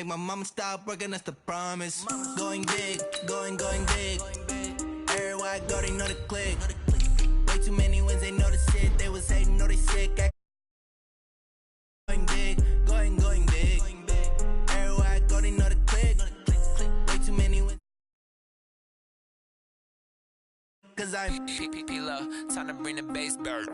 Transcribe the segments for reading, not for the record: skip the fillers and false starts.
Make my mama stop working, that's the promise. Going big, going big. Everywhere I go, they know the click. Way too many wins, they know the shit. They was hating, know they sick. Going big, going big. Everywhere I go, they know the click. Way too many wins. Cause I'm P-P-P-Lo, time to bring the bass back.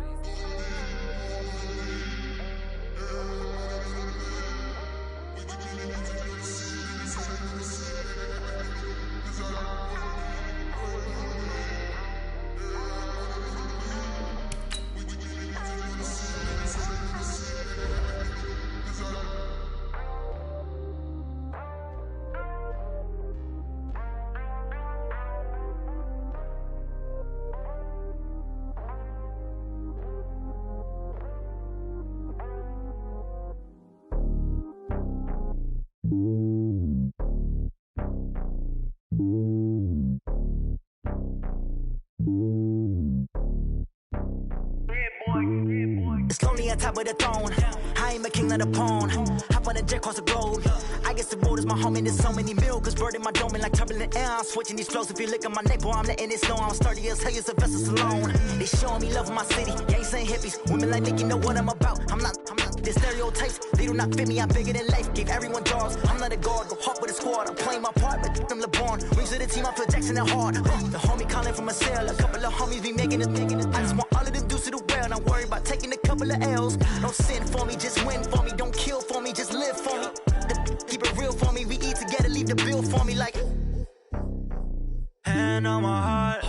It's lonely on top of the throne. I ain't a king of the pawn. Hop on a jet across the globe. I guess the road is my home and there's so many milkers burning my dome like turbulent air. I'm switching these flows. If you look at my neck, boy, I'm letting it slow. I'm sturdy as hell, it's a vessel alone. They showing me love in my city. Gangs ain't hippies. Women like Nick, you know what I'm about. I'm not. The stereotypes, they do not fit me. I'm bigger than life. Gave everyone jobs. I'm not a guard. Go hard with a squad. I'm playing my part, but I'm LeBron. Rings to the team, I feel Jackson and hard. The homie calling from a cell. A couple of homies be making it. I just want all of them dudes to the well. Not worry about taking a couple of L's. Don't sin for me, just win for me. Don't kill for me, just live for me. Keep it real for me. We eat together, leave the bill for me like. Hand on my heart,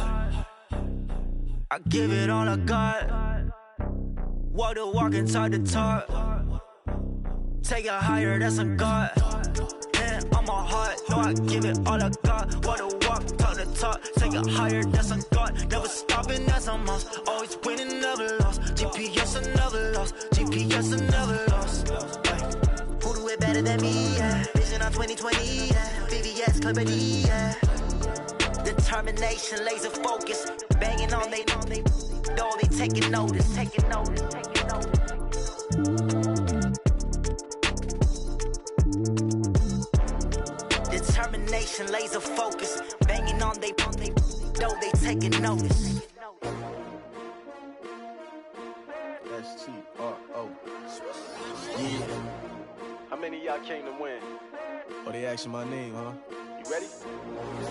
I give it all I got. Walk the walk and talk the talk. Take it higher, that's a God. Hand on my heart, no, I give it all I got. Walk the walk, talk the talk. Take it higher, that's a God. Never stopping, that's a must. Always winning, never lost. GPS, I never lost. GPS, I never lost. Who do it better than me? Yeah. Vision on 2020. Yeah. VVS, Clarity. Yeah. Determination, laser focus. Banging on they door, they taking notice. Determination, laser focus. Banging on they door, they taking notice. S-T-R-O. Yeah. How many of y'all came to win? Oh, they asking my name, huh? You ready?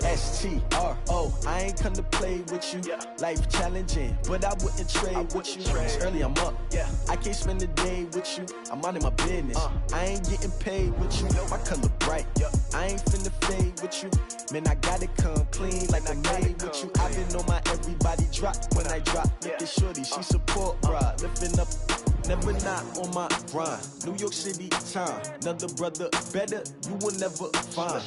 S-T-R-O. I ain't come to play with you. Yeah. Life challenging, but I wouldn't trade with you. It's early, I'm up. Yeah. I can't spend the day with you. I'm minding my business. I ain't getting paid with you. My color bright. Yeah. I ain't finna fade with you. Man, I gotta come clean like I made with you. I've been on my everybody drop when I drop. Look at shorty, she support ride. Lifting up, never not on my grind. New York City time. Another brother better, you will never find.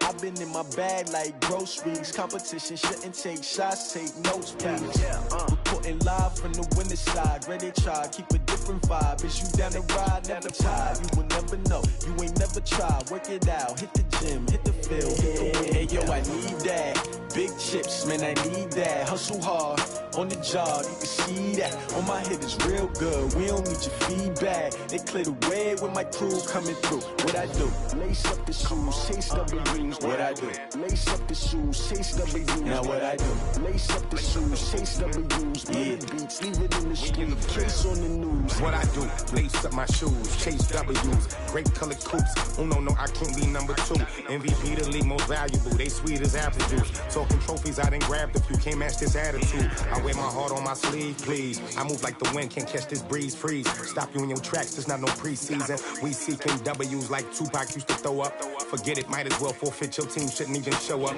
I've been in my bag like groceries. Competition shouldn't take shots, take notes, please. Reporting live from the winter side. Ready to try, keep a different vibe. Is you down the ride, never tired. You will never know, you ain't never tried. Work it out, hit the gym, hit the field, hit the wind. Hey yo, I need that. Big chips, man, I need that. Hustle hard, on the job, you can see that. On my head is real good, we don't need your feedback. They clear the way with my crew coming through. What I do? Lace up the shoes, chase W's. What I do? Lace up the shoes, chase W's. Now what I do? Lace up the shoes, chase W's. Yeah, beats, leave it in the street, case on the news. What I do? Lace up my shoes, chase W's. Great colored coops. Oh no, I can't be number 2. MVP the league most valuable. They sweet as apple juice. Talking trophies, I didn't grab the few. Can't match this attitude. I wear my heart on my sleeve, please. I move like the wind, can't catch this breeze, freeze. Stop you in your tracks, there's not no preseason. We seeking W's like Tupac used to throw up. Forget it, might as well forfeit, your team shouldn't even show up.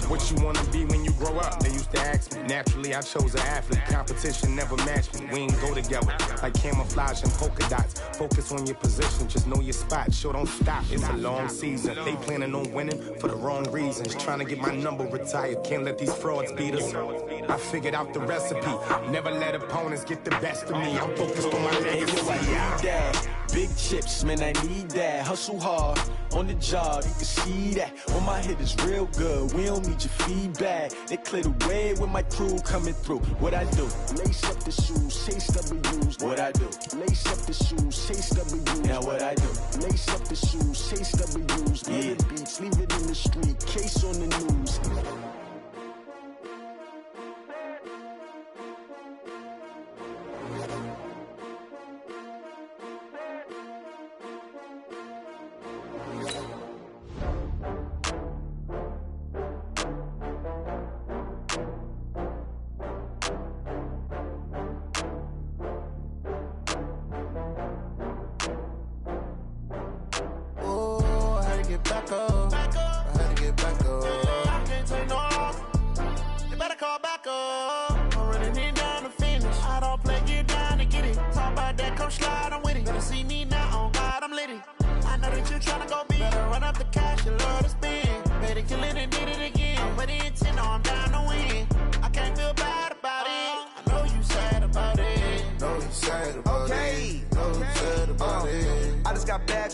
What you wanna be when you grow up? They used to ask me. Naturally, I chose an athlete. Competition never matched me. We ain't go together like camouflage and polka dots. Focus on your position, just know your spot. Sure, don't stop, it's a long season. They planning on winning for the wrong reasons. Trying to get my number retired, can't let these frauds beat us. I figured out the recipe. Never let opponents get the best of me. I'm focused on my legacy. Big chips, man, I need that. Hustle hard, on the job, you can see that. All my hit is real good, we don't need your feedback. They clear the way with my crew coming through. What I do? Lace up the shoes, chase W's. What I do? Lace up the shoes, chase W's. Now what I do? Lace up the shoes, chase W's. Yeah. The beats, leave it in the street, case on the news.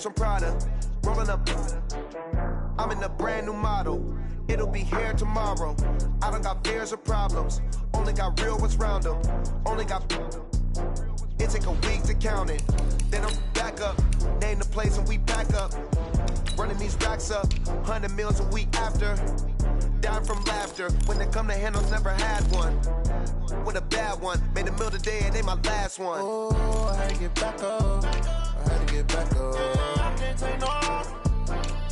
From Prada, rolling up. I'm in a brand new model. It'll be here tomorrow. I don't got fears or problems. Only got real ones round them. Only got. It take a week to count it. Then I'm back up. Name the place and we pack up. Running these racks up. 100 meals a week after. Dying from laughter. When they come to handles, never had one. With a bad one. Made a meal today and they my last one. Oh, I had to get back up. I had to get back up. I can't take no off.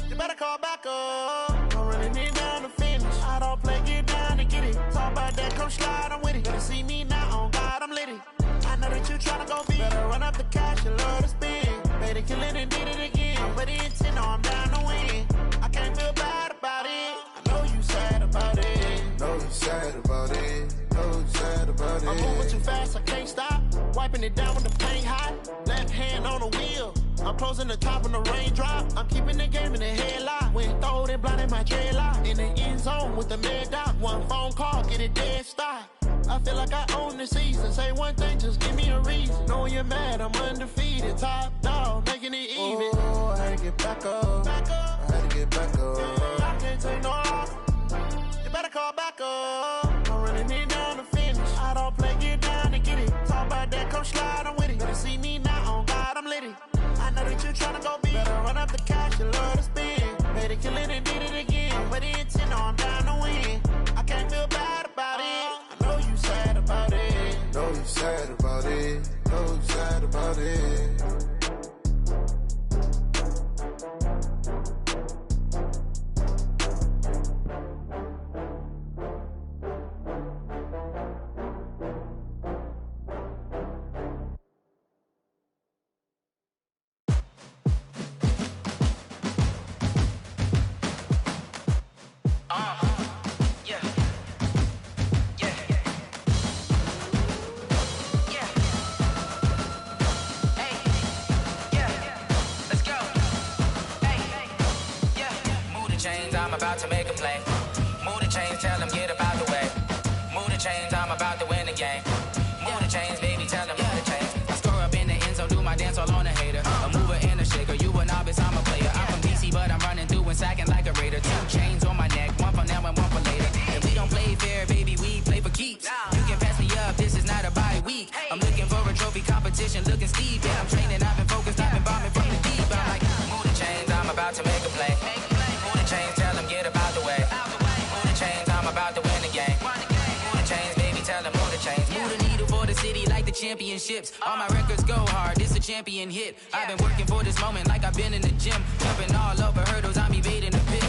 You better call back up. I'm running it down to finish. I don't play, get down to get it. Talk about that, come slide, I'm with it. Better see me now, on God, I'm litty. I know that you tryna go big. Better run up the cash, you love to spend. Better kill it and did it again. But the intent, no, I'm down to win. I can't feel bad about it. I know you sad about it. Know you sad about it. Know you sad about it. I'm moving too fast, I can't stop. Wiping it down when the paint hot. Left hand on the wheel. I'm closing the top when the raindrop. I'm keeping the game in the headlock. When throwed and blinded my dreadlock. In the end zone with the mad dot. One phone call, get it dead stop. I feel like I own the season. Say one thing, just give me a reason. Knowing you're mad, I'm undefeated. Top dog, making it even. Oh, I had to get back up. I had to get back up. I can't take no off. You better call back up. I'm running it down to finish. I don't play, get down to get it. Talk about that, come slide, I'm with it. Better see me now, on God, I'm litty. I know that you tryna go big. Better run up the cash, you love to spend. Better kill it and did it again. But the intent, no, I'm down to win. I can't feel bad about it. I know you sad about it. Know you sad about it. Know you sad about it. To make a play. Move the chains, tell them get up out the way. Move the chains, I'm about to win the game. Move the chains, baby, tell them move the chains. I score up in the end zone, do my dance all on a hater. A mover and a shaker, you a novice, I'm a player. I'm from DC, but I'm running through and sacking like a raider. 2 chains on my neck, one for now and one for later. If we don't play fair, baby, we play for keeps. You can pass me up, this is not a bye week. I'm looking for a trophy competition, looking steep. Yeah, I'm training, I've been focused, I've been bombing from the deep. I'm like, move the chains, I'm about to make a play. Move the chains, tell them get up out the way. Move the chains, I'm about to win the game. Move the chains, baby, tell them move the chains. Move the needle for the city like the championships. All my records go hard, this a champion hit. I've been working for this moment like I've been in the gym. Jumping all over hurdles, I'm evading the pit.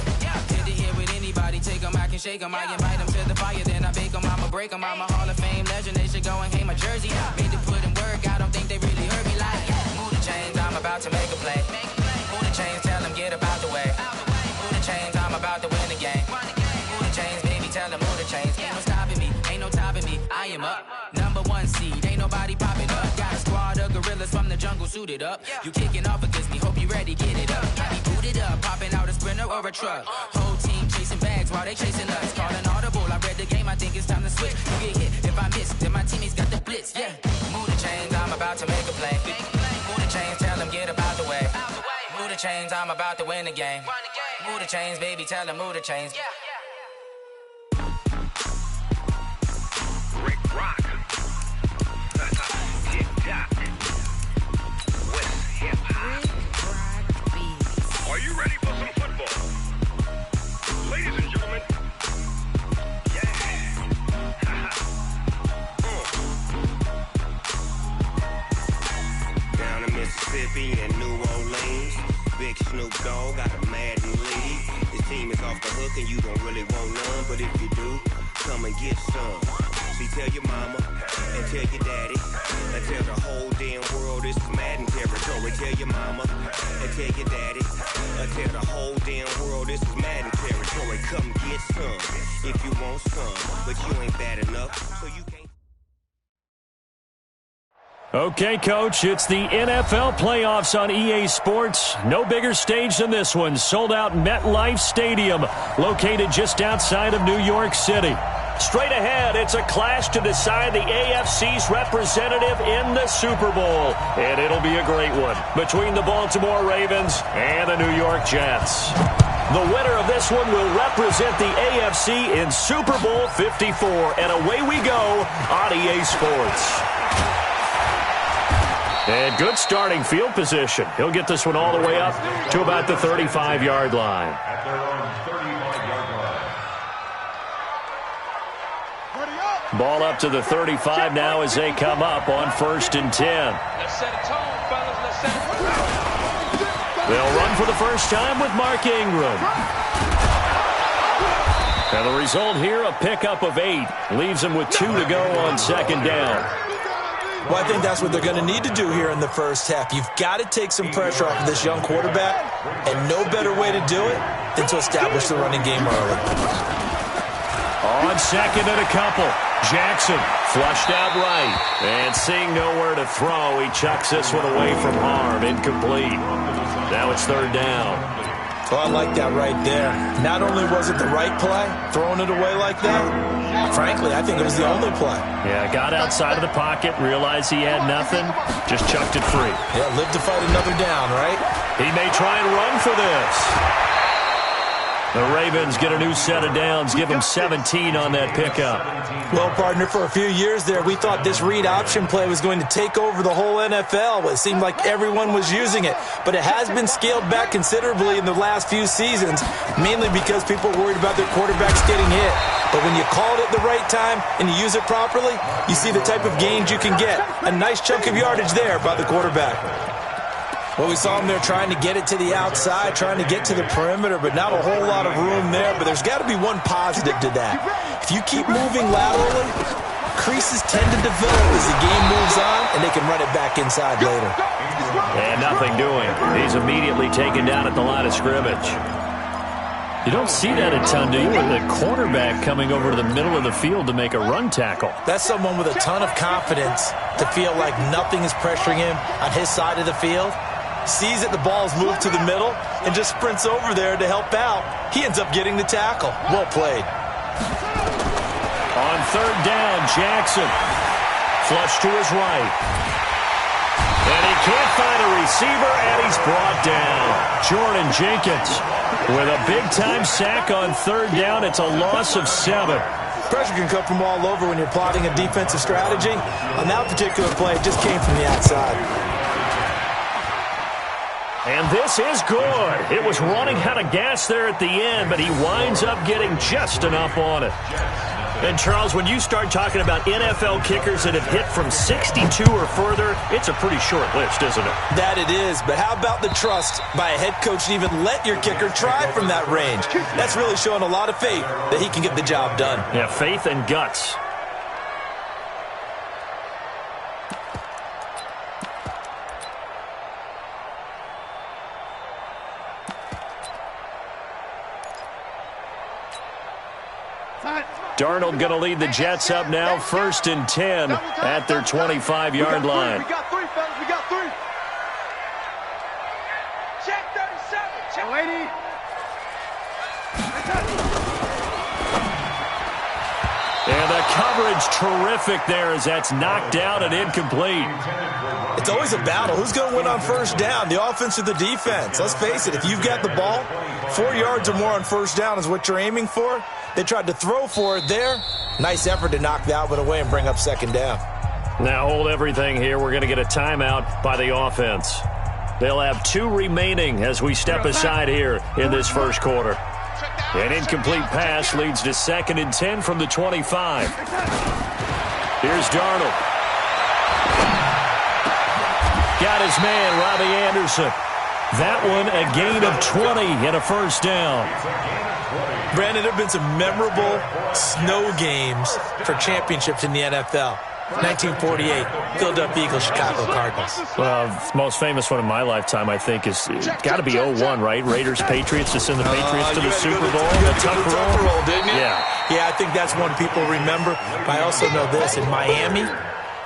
Hit the hit with anybody, take them, I can shake them. I invite them to the fire, then I bake them, I'ma break them. I'm a Hall of Fame legend, they should go and hang my jersey. Made to put in work, I don't think they really heard me like. Move the chains, I'm about to make a play. Move the chains, tell them get up out the way. Move the chains, I'm about to win the game. Move the chains, baby, tell them move the chains. Ain't no stopping me, ain't no topping me. I am up, #1 seed, ain't nobody popping up. Got a squad of gorillas from the jungle suited up. You kicking off against me, hope you ready, get it up. I be booted up, popping out a Sprinter or a truck. Whole team chasing bags while they chasing us. Calling audible, I read the game, I think it's time to switch. You get hit, if I miss, then my teammates got the blitz, yeah. Move the chains, I'm about to make a play. Move the chains, tell them get up out the way. chains, I'm about to win the game. Move the chains, baby, tell them move the chains. Rick Rock. TikTok. West hip hop. Are you ready for some football? Ladies and gentlemen. Yeah. Down in Mississippi and New Orleans, Big Snoop Dogg got a Madden league. His team is off the hook and you don't really want none, but if you do, come and get some. See, tell your mama and tell your daddy and tell the whole damn world this is Madden territory. Tell your mama and tell your daddy and tell the whole damn world this is Madden territory. Come get some if you want some, but you ain't bad enough, so you can't. Okay, Coach, it's the NFL playoffs on EA Sports. No bigger stage than this one. Sold out MetLife Stadium, located just outside of New York City. Straight ahead, it's a clash to decide the AFC's representative in the Super Bowl. And it'll be a great one between the Baltimore Ravens and the New York Jets. The winner of this one will represent the AFC in Super Bowl 54. And away we go on EA Sports. And good starting field position. He'll get this one all the way up to about the 35-yard line. At their own 35-yard line. Ball up to the 35 now as they come up on 1st and 10. Let's set a tone, fellas. Let's set a tone. They'll run for the first time with Mark Ingram. And the result here, a pickup of 8. Leaves them with 2 to go on 2nd down. Well, I think that's what they're going to need to do here in the first half. You've got to take some pressure off of this young quarterback, and no better way to do it than to establish the running game early. On 2nd and a couple, Jackson flushed out right, and seeing nowhere to throw, he chucks this one away from harm, incomplete. Now it's 3rd down. Well, I like that right there. Not only was it the right play, throwing it away like that, frankly, I think it was the only play. Yeah, got outside of the pocket, realized he had nothing, just chucked it free. Yeah, live to fight another down, right? He may try and run for this. The Ravens get a new set of downs, give him 17 on that pickup. Well, partner, for a few years there, we thought this read option play was going to take over the whole NFL. It seemed like everyone was using it. But it has been scaled back considerably in the last few seasons, mainly because people are worried about their quarterbacks getting hit. But when you call it at the right time and you use it properly, you see the type of gains you can get. A nice chunk of yardage there by the quarterback. Well, we saw him there trying to get it to the outside, trying to get to the perimeter, but not a whole lot of room there. But there's got to be one positive to that. If you keep moving laterally, creases tend to develop as the game moves on, and they can run it back inside later. And nothing doing. He's immediately taken down at the line of scrimmage. You don't see that a ton, do you? With a cornerback coming over to the middle of the field to make a run tackle. That's someone with a ton of confidence to feel like nothing is pressuring him on his side of the field. Sees that the ball's moved to the middle and just sprints over there to help out. He ends up getting the tackle. Well played. On 3rd down, Jackson. Flush to his right. And he can't find a receiver, and he's brought down. Jordan Jenkins with a big-time sack on 3rd down. It's a loss of 7. Pressure can come from all over when you're plotting a defensive strategy. On that particular play, it just came from the outside. And this is good. It was running out of gas there at the end, but he winds up getting just enough on it. And, Charles, when you start talking about NFL kickers that have hit from 62 or further, it's a pretty short list, isn't it? That it is, but how about the trust by a head coach to even let your kicker try from that range? That's really showing a lot of faith that he can get the job done. Yeah, faith and guts. Darnold going to lead the Jets up now, 1st and 10 at their 25-yard line. We got 3, fellas. We got 3. Check 37. Check 80. And the coverage terrific there as that's knocked out and incomplete. It's always a battle. Who's going to win on first down, the offense or the defense? Let's face it, if you've got the ball, 4 yards or more on first down is what you're aiming for. They tried to throw for it there. Nice effort to knock that one away and bring up second down. Now hold everything here. We're going to get a timeout by the offense. They'll have 2 remaining as we step aside here in this first quarter. An incomplete pass leads to 2nd and 10 from the 25. Here's Darnold. Got his man, Robbie Anderson. That one a gain of 20 and a first down. Brandon, there have been some memorable snow games for championships in the NFL. 1948, Philadelphia Eagles, Chicago Cardinals. The most famous one in my lifetime, I think, is got to be 01, right? Raiders-Patriots to send the Patriots to the Super Bowl. The Tucker roll, didn't you? Yeah, I think that's one people remember. But I also know this. In Miami,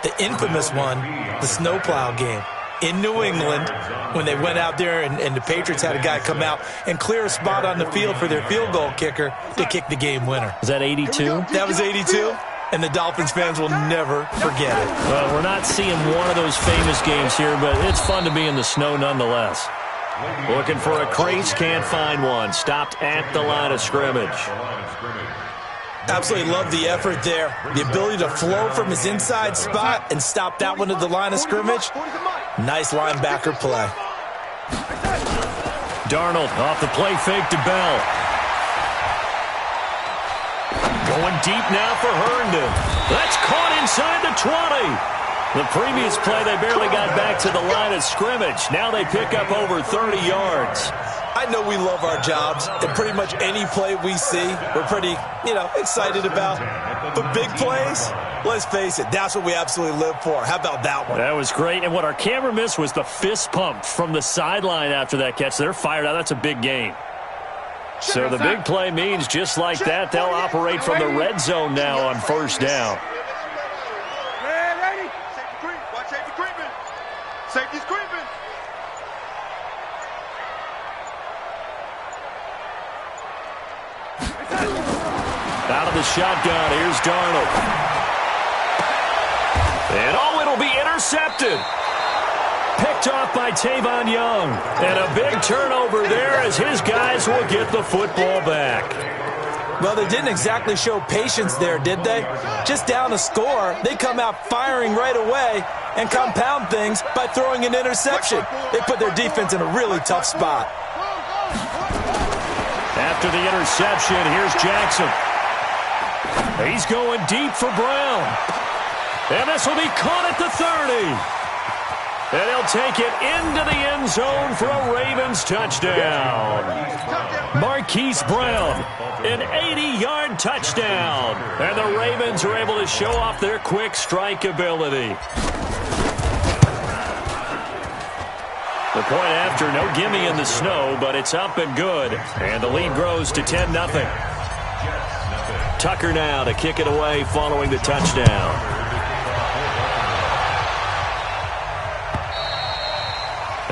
the infamous one, the snowplow game. In New England, when they went out there and the Patriots had a guy come out and clear a spot on the field for their field goal kicker to kick the game winner. Is that 82? That was 82. And the Dolphins fans will never forget it. Well, we're not seeing one of those famous games here, but it's fun to be in the snow nonetheless. Looking for a crease, can't find one. Stopped at the line of scrimmage. Absolutely love the effort there. The ability to flow from his inside spot and stop that one at the line of scrimmage. Nice linebacker play. Darnold off the play fake to Bell. Going deep now for Herndon. That's caught inside the 20. The previous play, they barely got back to the line of scrimmage. Now they pick up over 30 yards. I know we love our jobs, and pretty much any play we see, we're pretty, excited about. But big plays, let's face it, that's what we absolutely live for. How about that one? That was great. And what our camera missed was the fist pump from the sideline after that catch. They're fired out. That's a big gain. So the big play means just like that, they'll operate from the red zone now on first down. Ready? Watch safety creeping. Safety's creeping. Out of the shotgun, here's Darnold. And it'll be intercepted. Picked off by Tavon Young. And a big turnover there as his guys will get the football back. Well, they didn't exactly show patience there, did they? Just down a score, they come out firing right away and compound things by throwing an interception. They put their defense in a really tough spot. After the interception, here's Jackson. He's going deep for Brown. And this will be caught at the 30. And he'll take it into the end zone for a Ravens touchdown. Marquise Brown, an 80-yard touchdown. And the Ravens are able to show off their quick strike ability. The point after, no gimme in the snow, but it's up and good. And the lead grows to 10-0. Tucker now to kick it away following the touchdown.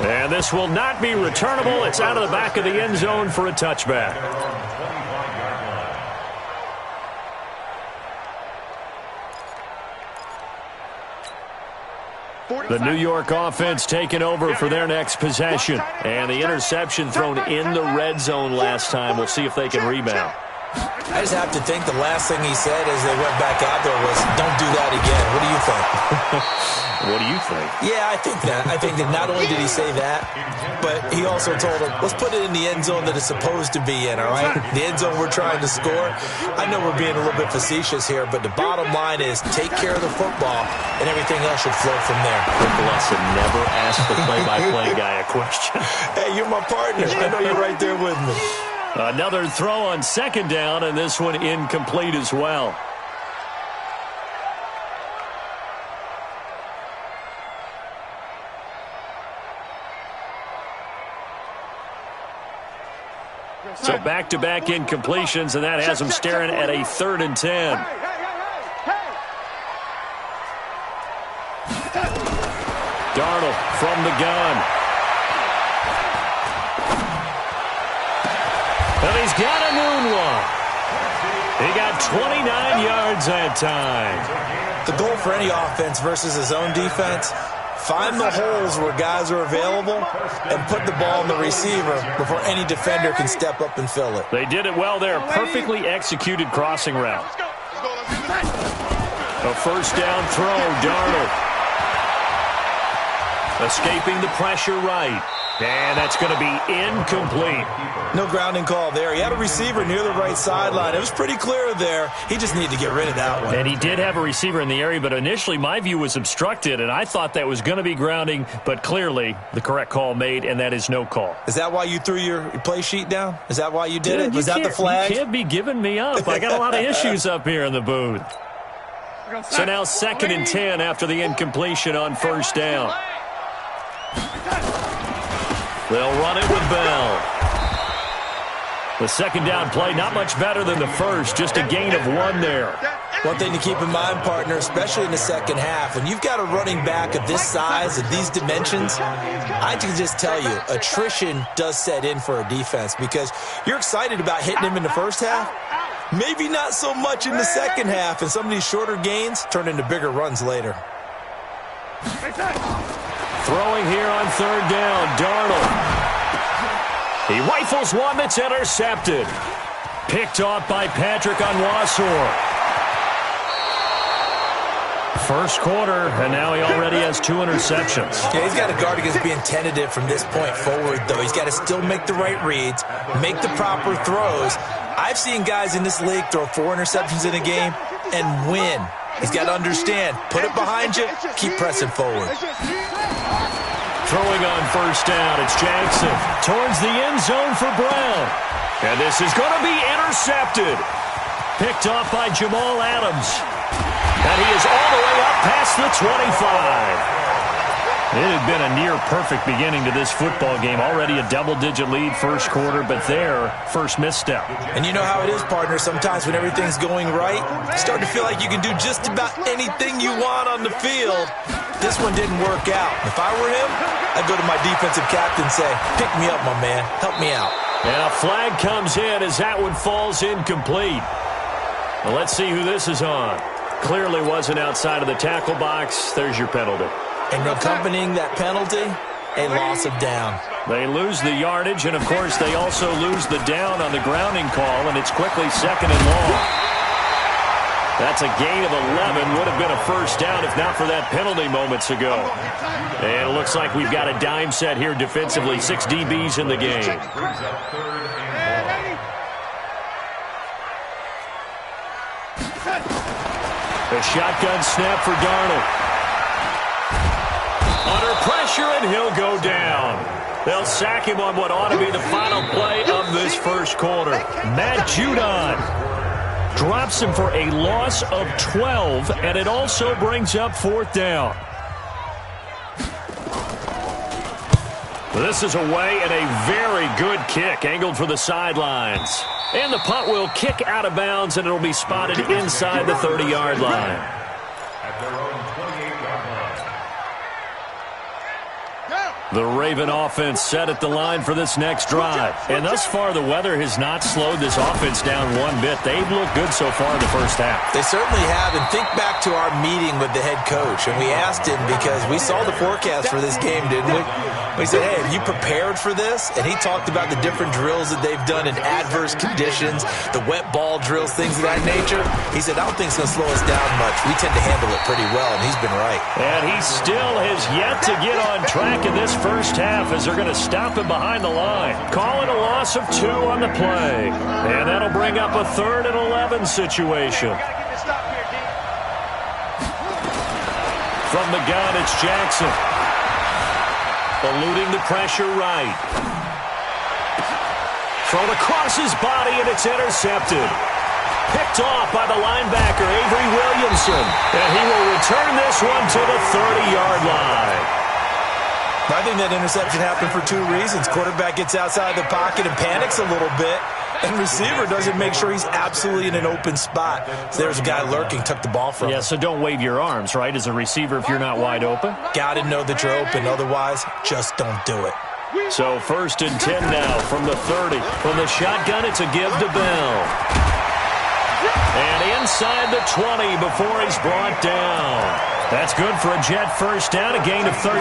And this will not be returnable. It's out of the back of the end zone for a touchback. The New York offense taking over for their next possession. And the interception thrown in the red zone last time. We'll see if they can rebound. I just have to think the last thing he said as they went back out there was, don't do that again. What do you think? What do you think? Yeah, I think that. I think that not only did he say that, but he also told him, let's put it in the end zone that it's supposed to be in, all right? The end zone we're trying to score. I know we're being a little bit facetious here, but the bottom line is take care of the football, and everything else should flow from there. Quick lesson, never ask the play-by-play guy a question. Hey, you're my partner. I know you're right there with me. Another throw on second down, and this one incomplete as well. So back-to-back incompletions, and that has them staring at a 3rd and 10. Darnold from the gun. And he's got a moonwalk. He got 29 yards that time. The goal for any offense versus his own defense, find the holes where guys are available and put the ball in the receiver before any defender can step up and fill it. They did it well there. Perfectly executed crossing route. A first down throw, Darnold. Escaping the pressure right. And that's going to be incomplete. No grounding call there. He had a receiver near the right sideline. It was pretty clear there. He just needed to get rid of that one. And he did have a receiver in the area, but initially my view was obstructed, and I thought that was going to be grounding, but clearly the correct call made, and that is no call. Is that why you threw your play sheet down? Is that why you did it? Was that the flag? You can't be giving me up. I got a lot of issues up here in the booth. So now 2nd and 10 after the incompletion on first down. They'll run it with Bell. The second down play, not much better than the first, just a gain of 1 there. One thing to keep in mind, partner, especially in the second half, when you've got a running back of this size, of these dimensions, I can just tell you, attrition does set in for a defense because you're excited about hitting him in the first half. Maybe not so much in the second half, and some of these shorter gains turn into bigger runs later. Throwing here on third down, Darnold. He rifles one that's intercepted. Picked off by Patrick Onwuasor. First quarter, and now he already has 2 interceptions. Yeah, he's got to guard against being tentative from this point forward, though. He's got to still make the right reads, make the proper throws. I've seen guys in this league throw 4 interceptions in a game and win. He's got to understand, put it behind you, keep pressing forward. Throwing on first down, it's Jackson towards the end zone for Brown. And this is going to be intercepted. Picked off by Jamal Adams. And he is all the way up past the 25. It had been a near-perfect beginning to this football game. Already a double-digit lead first quarter, but their first misstep. And you know how it is, partner. Sometimes when everything's going right, you start to feel like you can do just about anything you want on the field. This one didn't work out. If I were him, I'd go to my defensive captain and say, pick me up, my man. Help me out. And a flag comes in as that one falls incomplete. Well, let's see who this is on. Clearly wasn't outside of the tackle box. There's your penalty. And accompanying that penalty, a loss of down. They lose the yardage, and, of course, they also lose the down on the grounding call, and it's quickly 2nd and long. That's a gain of 11. Would have been a first down if not for that penalty moments ago. And it looks like we've got a dime set here defensively. 6 DBs in the game. A shotgun snap for Darnold. Under pressure, and he'll go down. They'll sack him on what ought to be the final play of this first quarter. Matt Judon drops him for a loss of 12, and it also brings up 4th down. This is away, and a very good kick angled for the sidelines. And the punt will kick out of bounds, and it'll be spotted inside the 30-yard line. At their own 28-yard line. The Raven offense set at the line for this next drive. And thus far, the weather has not slowed this offense down one bit. They've looked good so far in the first half. They certainly have. And think back to our meeting with the head coach. And we asked him because we saw the forecast for this game, didn't we? We said, hey, have you prepared for this? And he talked about the different drills that they've done in adverse conditions, the wet ball drills, things of that nature. He said, I don't think it's going to slow us down much. We tend to handle it pretty well, and he's been right. And he still has yet to get on track in this first half as they're going to stop him behind the line. Calling a loss of 2 on the play. And that'll bring up a 3rd and 11 situation. From the gun, it's Jackson. Eluding the pressure right. Thrown across his body, and it's intercepted. Picked off by the linebacker, Avery Williamson. And he will return this one to the 30-yard line. I think that interception happened for 2 reasons. Quarterback gets outside the pocket and panics a little bit. And receiver doesn't make sure he's absolutely in an open spot. So there's a guy lurking, took the ball from him. Yeah, so don't wave your arms, right, as a receiver if you're not wide open? Got to know that you're open. Otherwise, just don't do it. So 1st and 10 now from the 30. From the shotgun, it's a give to Bell. And inside the 20 before he's brought down. That's good for a Jet first down, a gain of 13.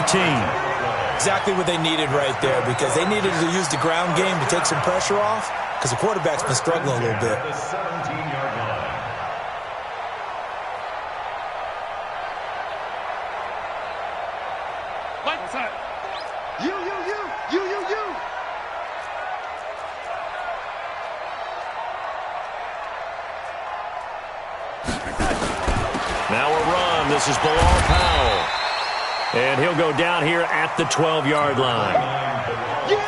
Exactly what they needed right there, because they needed to use the ground game to take some pressure off, because the quarterback's been struggling a little bit. The 17-yard line. What's that? You. Now a run. This is Bilal Powell. And he'll go down here at the 12-yard line.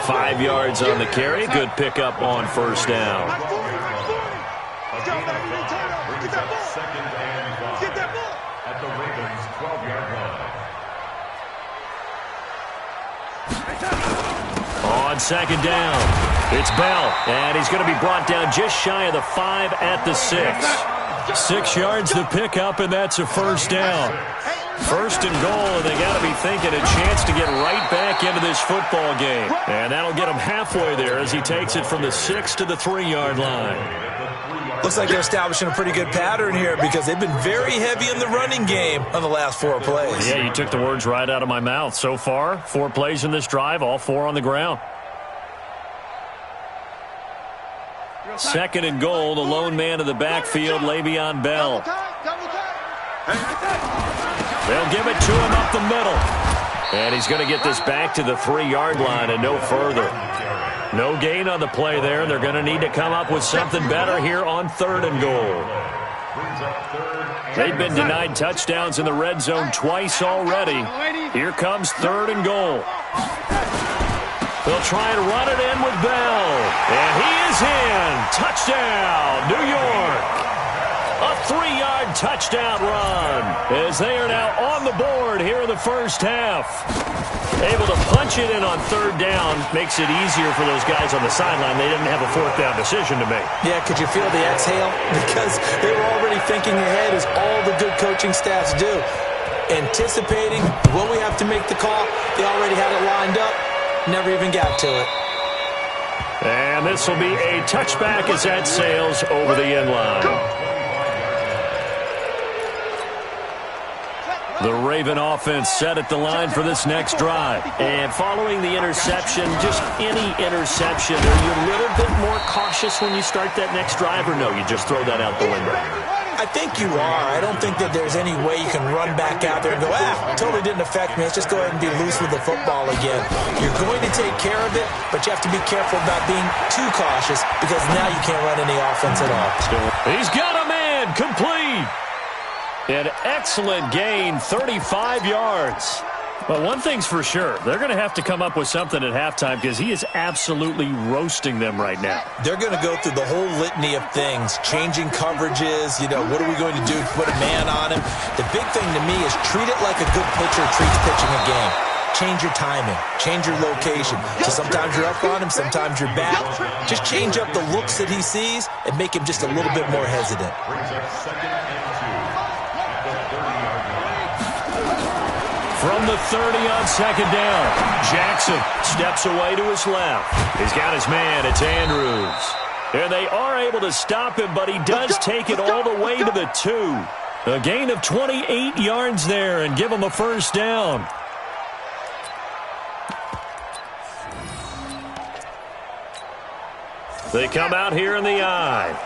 5 yards on the carry. Good pickup on first down. Second and 5 at the Ravens' 12-yard line. On second down, it's Bell. And he's going to be brought down just shy of the 5 at the 6. 6 yards the pickup, and that's a first down. First and goal, and they got to be thinking a chance to get right back into this football game. And that'll get him halfway there as he takes it from the 6 to the 3-yard line. Looks like they're establishing a pretty good pattern here, because they've been very heavy in the running game on the last 4 plays. Yeah, you took the words right out of my mouth. So far, 4 plays in this drive, all 4 on the ground. Second and goal, the lone man in the backfield, Le'Veon Bell. They'll give it to him up the middle. And he's going to get this back to the 3-yard line and no further. No gain on the play there. They're going to need to come up with something better here on 3rd and goal. They've been denied touchdowns in the red zone twice already. Here comes 3rd and goal. They'll try and run it in with Bell. And he is in. Touchdown, New York. A 3-yard touchdown run as they are now on the board here in the first half. Able to punch it in on 3rd down makes it easier for those guys on the sideline. They didn't have a 4th down decision to make. Yeah, could you feel the exhale? Because they were already thinking ahead, as all the good coaching staffs do. Anticipating, will we have to make the call? They already had it lined up. Never even got to it. And this will be a touchback as that sails over the end line. The Raven offense set at the line for this next drive. And following the interception, just any interception, are you a little bit more cautious when you start that next drive, or no, you just throw that out the window? I think you are. I don't think that there's any way you can run back out there and go, totally didn't affect me. Let's just go ahead and be loose with the football again. You're going to take care of it, but you have to be careful about being too cautious, because now you can't run any offense at all. He's got a man, complete. An excellent gain, 35 yards. But one thing's for sure, they're going to have to come up with something at halftime, because he is absolutely roasting them right now. They're going to go through the whole litany of things, changing coverages, what are we going to do to put a man on him? The big thing to me is treat it like a good pitcher treats pitching a game. Change your timing, change your location. So sometimes you're up on him, sometimes you're back. Just change up the looks that he sees and make him just a little bit more hesitant. From the 30 on second down, Jackson steps away to his left. He's got his man, it's Andrews. And they are able to stop him, but he does take it all the way to the 2. A gain of 28 yards there and give him a first down. They come out here in the I.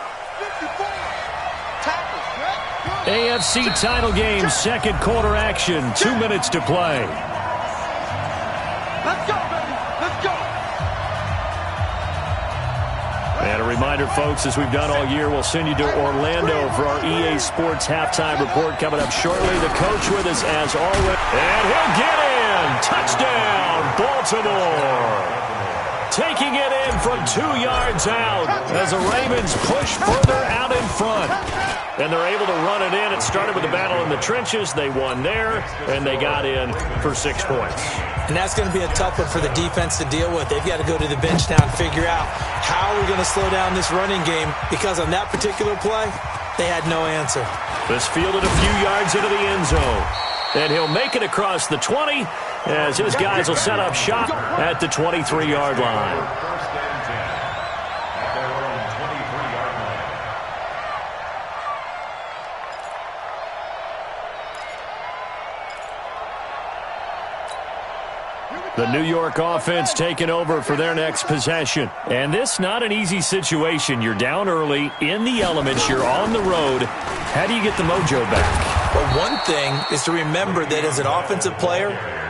AFC title game, second quarter action, 2 minutes to play. Let's go, baby. Let's go. And a reminder, folks, as we've done all year, we'll send you to Orlando for our EA Sports halftime report coming up shortly. The coach with us as always. And he'll get in. Touchdown, Baltimore. Taking it in from 2 yards out as the Ravens push further out in front. And they're able to run it in. It started with a battle in the trenches. They won there, and they got in for 6 points. And that's going to be a tough one for the defense to deal with. They've got to go to the bench now and figure out how we're going to slow down this running game, because on that particular play, they had no answer. This fielded a few yards into the end zone. And he'll make it across the 20 as his guys will set up shop at the 23-yard line. The New York offense taking over for their next possession. And this not an easy situation. You're down early, in the elements, you're on the road. How do you get the mojo back? Well, one thing is to remember that as an offensive player,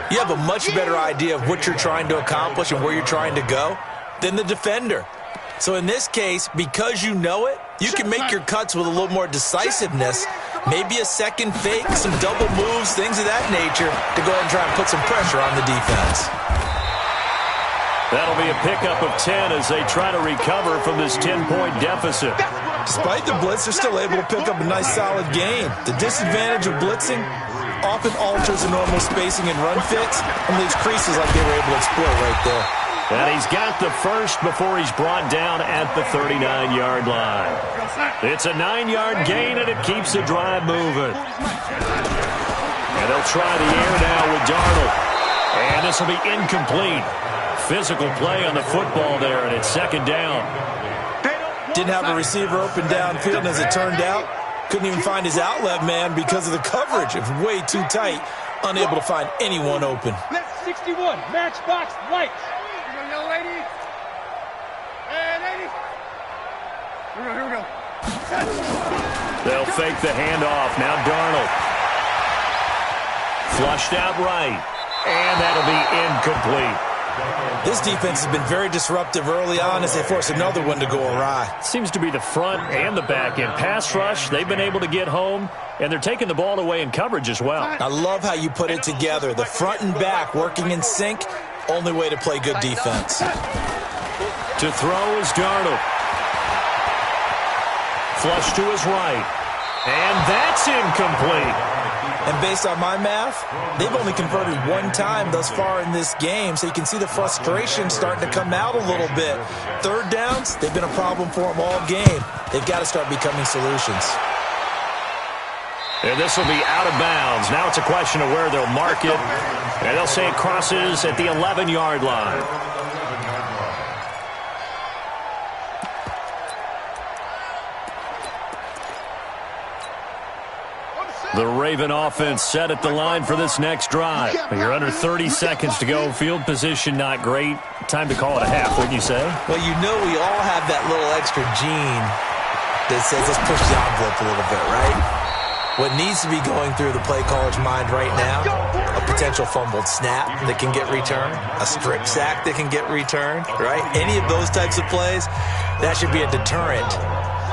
you have a much better idea of what you're trying to accomplish and where you're trying to go than the defender. So in this case, because you know it, you can make your cuts with a little more decisiveness. Maybe a second fake, some double moves, things of that nature to go ahead and try and put some pressure on the defense. That'll be a pickup of 10 as they try to recover from this 10-point deficit. Despite the blitz, they're still able to pick up a nice solid gain. The disadvantage of blitzing often alters the normal spacing and run fits and leaves creases like they were able to exploit right there. And he's got the first before he's brought down at the 39-yard line. It's a 9-yard gain, and it keeps the drive moving. And they'll try the air now with Darnold. And this will be incomplete. Physical play on the football there, and it's second down. Didn't have a receiver open downfield, and as it turned out, couldn't even find his outlet man because of the coverage. It was way too tight, unable to find anyone open. 61, matchbox lights. Young lady. Hey, lady. Here we go. They'll fake the handoff. Now Darnold. Flushed out right. And that'll be incomplete. This defense has been very disruptive early on as they force another one to go awry. Seems to be the front and the back end. Pass rush, they've been able to get home, and they're taking the ball away in coverage as well. I love how you put it together. The front and back working in sync. Only way to play good defense. To throw is Darnold. Flush to his right. And that's incomplete. And based on my math, they've only converted one time thus far in this game, so you can see the frustration starting to come out a little bit. Third downs, they've been a problem for them all game. They've got to start becoming solutions. And this will be out of bounds. Now it's a question of where they'll mark it. And they'll say it crosses at the 11-yard line. The Raven offense set at the line for this next drive. You're under 30 seconds to go. Field position not great. Time to call it a half, wouldn't you say? Well, you know we all have that little extra gene that says let's push the envelope a little bit, right? What needs to be going through the play caller's mind right now, a potential fumbled snap that can get returned, a strip sack that can get returned, right? Any of those types of plays, that should be a deterrent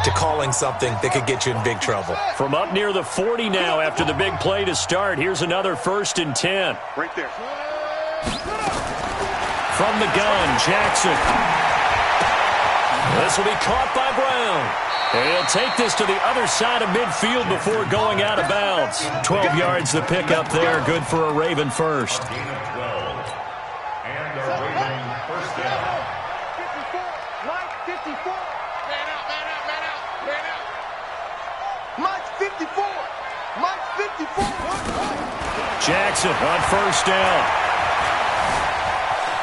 to calling something that could get you in big trouble. From up near the 40 now after the big play to start, here's another 1st and 10. Right there. From the gun, Jackson. This will be caught by Brown. And he'll take this to the other side of midfield before going out of bounds. 12 yards the pickup there. Good for a Raven first. And a Raven first down. 54, Mike 54. Man out. Mike's 54. Mike's 54. Jackson on first down.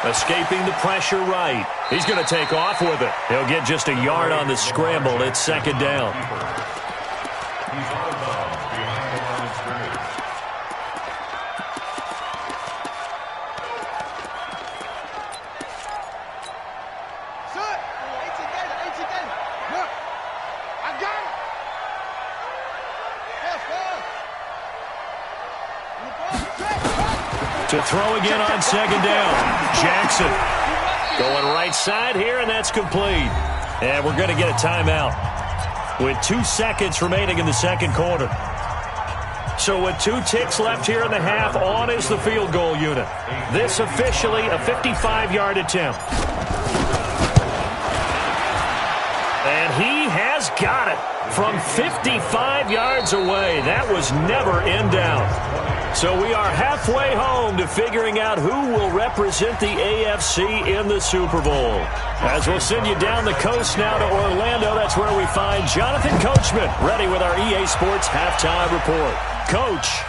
Escaping the pressure right. He's going to take off with it. He'll get just a yard on the scramble. It's second down. He's out of bounds behind the line of scrimmage. Son, 18 days. Look, I got it. To throw again on second down. Jackson going right side here, and that's complete. And we're going to get a timeout with 2 seconds remaining in the second quarter. So with 2 ticks left here in the half, on is the field goal unit. This officially a 55-yard attempt. And he has got it from 55 yards away. That was never in doubt. So we are halfway home to figuring out who will represent the AFC in the Super Bowl. As we'll send you down the coast now to Orlando, that's where we find Jonathan Coachman, ready with our EA Sports halftime report. Coach.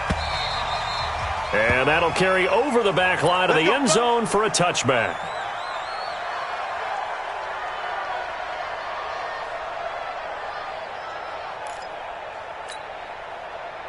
And that'll carry over the back line of the end zone for a touchback.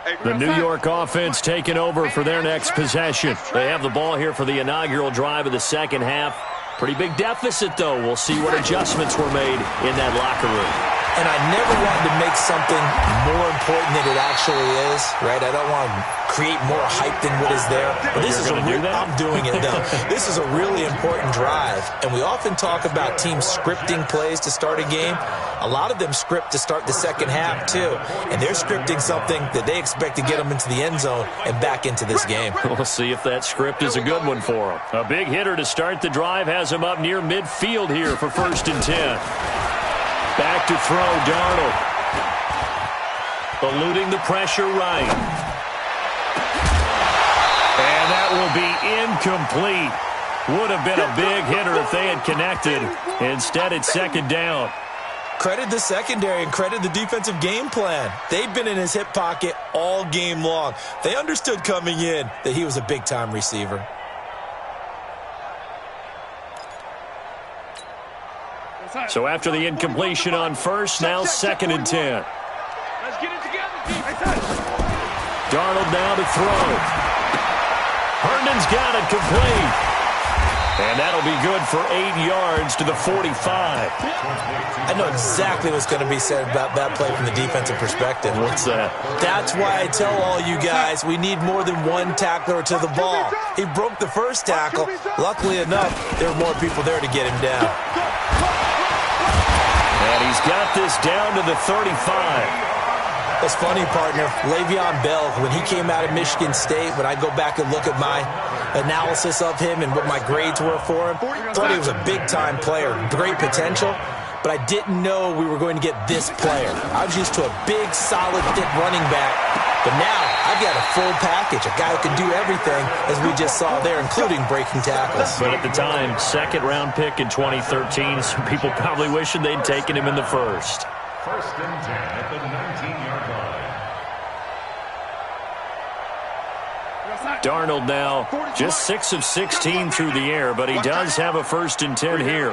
Hey, The New York offense taking over for their next possession. They have the ball here for the inaugural drive of the second half. Pretty big deficit, though. We'll see what adjustments were made in that locker room. And I never wanted to make something more important than it actually is, right? I don't want to create more hype than what is there. But this is I'm doing it, though. This is a really important drive. And we often talk about teams scripting plays to start a game. A lot of them script to start the second half, too. And they're scripting something that they expect to get them into the end zone and back into this game. We'll see if that script is a good one for them. A big hitter to start the drive has him up near midfield here for 1st and 10. Back to throw, Darnold. Eluding the pressure right. And that will be incomplete. Would have been a big hitter if they had connected. Instead, it's 2nd down. Credit the secondary and credit the defensive game plan. They've been in his hip pocket all game long. They understood coming in that he was a big-time receiver. So after the incompletion on 1st, now 2nd and 10. Let's get it together. Darnold now to throw. Herndon's got it complete. And that'll be good for 8 yards to the 45. I know exactly what's going to be said about that play from the defensive perspective. What's that? That's why I tell all you guys we need more than one tackler to the ball. He broke the first tackle. Luckily enough, there were more people there to get him down. And he's got this down to the 35. That's funny, partner. Le'Veon Bell, when he came out of Michigan State, when I go back and look at my analysis of him and what my grades were for him, thought he was a big-time player, great potential, but I didn't know we were going to get this player. I was used to a big, solid, thick running back, but now I've got a full package, a guy who can do everything, as we just saw there, including breaking tackles. But at the time, 2nd-round pick in 2013, some people probably wishing they'd taken him in the 1st. 1st and 10 at the 19-yard line. Darnold now just 6 of 16 through the air, but he does have a 1st and 10 here.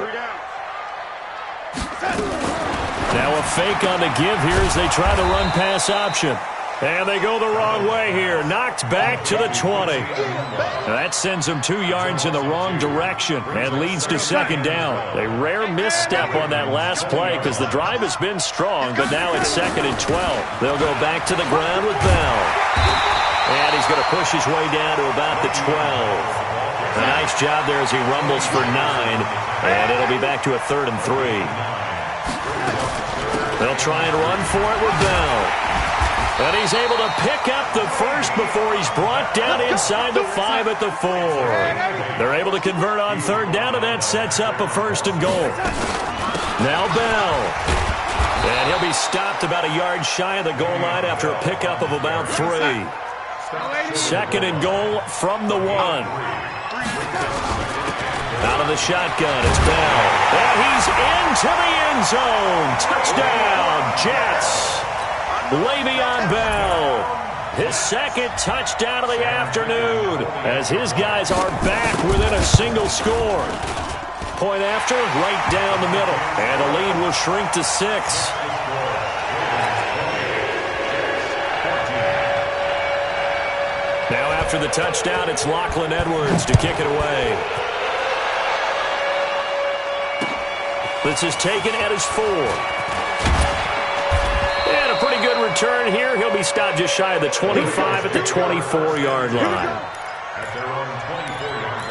Now a fake on the give here as they try to run pass option. And they go the wrong way here. Knocked back to the 20. Now that sends them 2 yards in the wrong direction and leads to 2nd down. A rare misstep on that last play because the drive has been strong, but now it's 2nd and 12. They'll go back to the ground with Bell. And he's going to push his way down to about the 12. A nice job there as he rumbles for 9. And it'll be back to a 3rd and 3. They'll try and run for it with Bell. And he's able to pick up the 1st before he's brought down inside the 5 at the 4. They're able to convert on 3rd down, and that sets up a 1st and goal. Now Bell. And he'll be stopped about a yard shy of the goal line after a pickup of about 3. 2nd and goal from the 1. Out of the shotgun, it's Bell. And he's into the end zone. Touchdown, Jets. Le'Veon Bell, his 2nd touchdown of the afternoon, as his guys are back within a single score. Point after, right down the middle, and the lead will shrink to 6. Now after the touchdown, it's Lachlan Edwards to kick it away. This is taken at his 4. Pretty good return here. He'll be stopped just shy of the 25 at the 24-yard line. At their own 24-yard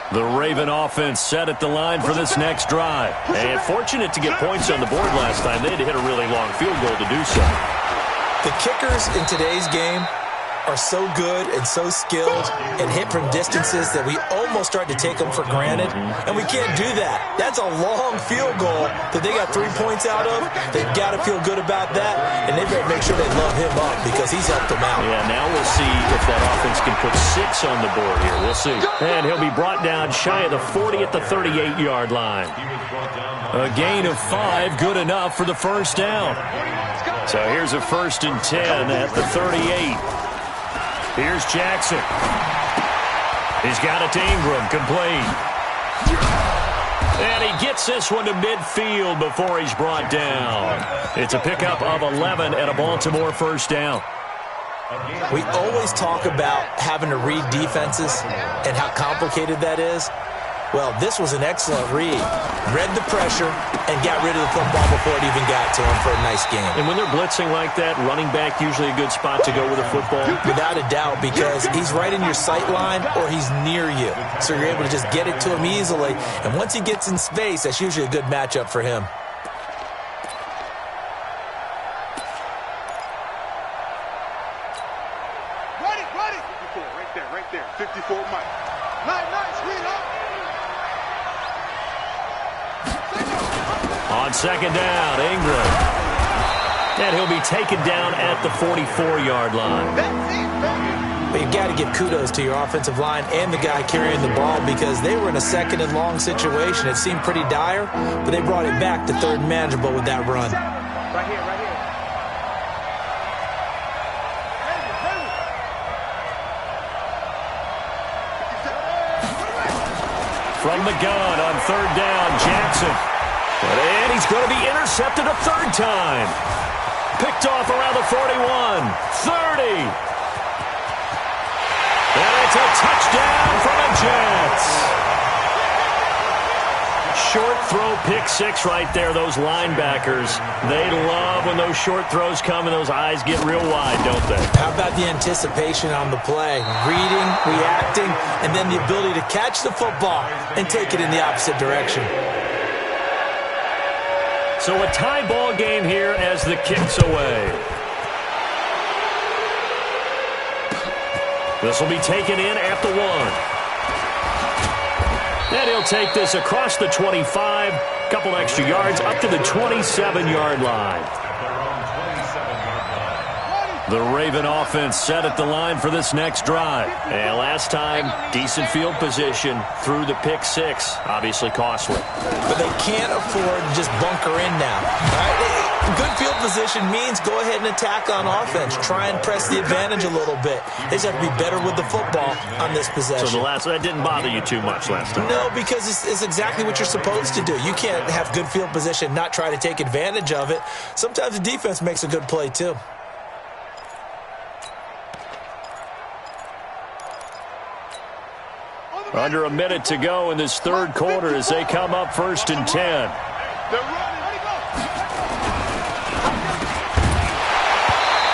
line. The Raven offense set at the line for this next drive. And fortunate to get points on the board last time. They had to hit a really long field goal to do so. The kickers in today's game are so good and so skilled and hit from distances that we almost start to take them for granted, and we can't do that. That's a long field goal that they got 3 points out of. They've got to feel good about that, and they better make sure they love him up because he's helped them out. Yeah, now we'll see if that offense can put 6 on the board here. We'll see. And he'll be brought down shy of the 40 at the 38-yard line. A gain of 5, good enough for the 1st down. So here's a 1st and 10 at the 38. Here's Jackson. He's got it to Ingram, complete. And he gets this one to midfield before he's brought down. It's a pickup of 11 and a Baltimore first down. We always talk about having to read defenses and how complicated that is. Well, this was an excellent read. Read the pressure and got rid of the football before it even got to him for a nice game. And when they're blitzing like that, running back usually a good spot to go with a football. Without a doubt, because he's right in your sight line or he's near you. So you're able to just get it to him easily. And once he gets in space, that's usually a good matchup for him. Right there. 54 Mike. Nice, read up. On second down, Ingram. And he'll be taken down at the 44-yard line. But you've got to give kudos to your offensive line and the guy carrying the ball because they were in a second and long situation. It seemed pretty dire, but they brought it back to third and manageable with that run. Right here. From the gun on third down, Jackson. And he's going to be intercepted a third time. Picked off around the 41, 30. And it's a touchdown for the Jets. Short throw, pick six right there. Those linebackers, they love when those short throws come and those eyes get real wide, don't they? How about the anticipation on the play? Reading, reacting, and then the ability to catch the football and take it in the opposite direction. So a tie ball game here as the kick's away. This will be taken in at the 1. And he'll take this across the 25, couple extra yards, up to the 27-yard line. The Raven offense set at the line for this next drive. And last time, decent field position through the pick six. Obviously costly. But they can't afford to just bunker in now. All right? Good field position means go ahead and attack on offense. Try and press the advantage a little bit. They just have to be better with the football on this possession. So that didn't bother you too much last time? No, because it's exactly what you're supposed to do. You can't have good field position and not try to take advantage of it. Sometimes the defense makes a good play too. Under a minute to go in this third quarter as they come up 1st and 10.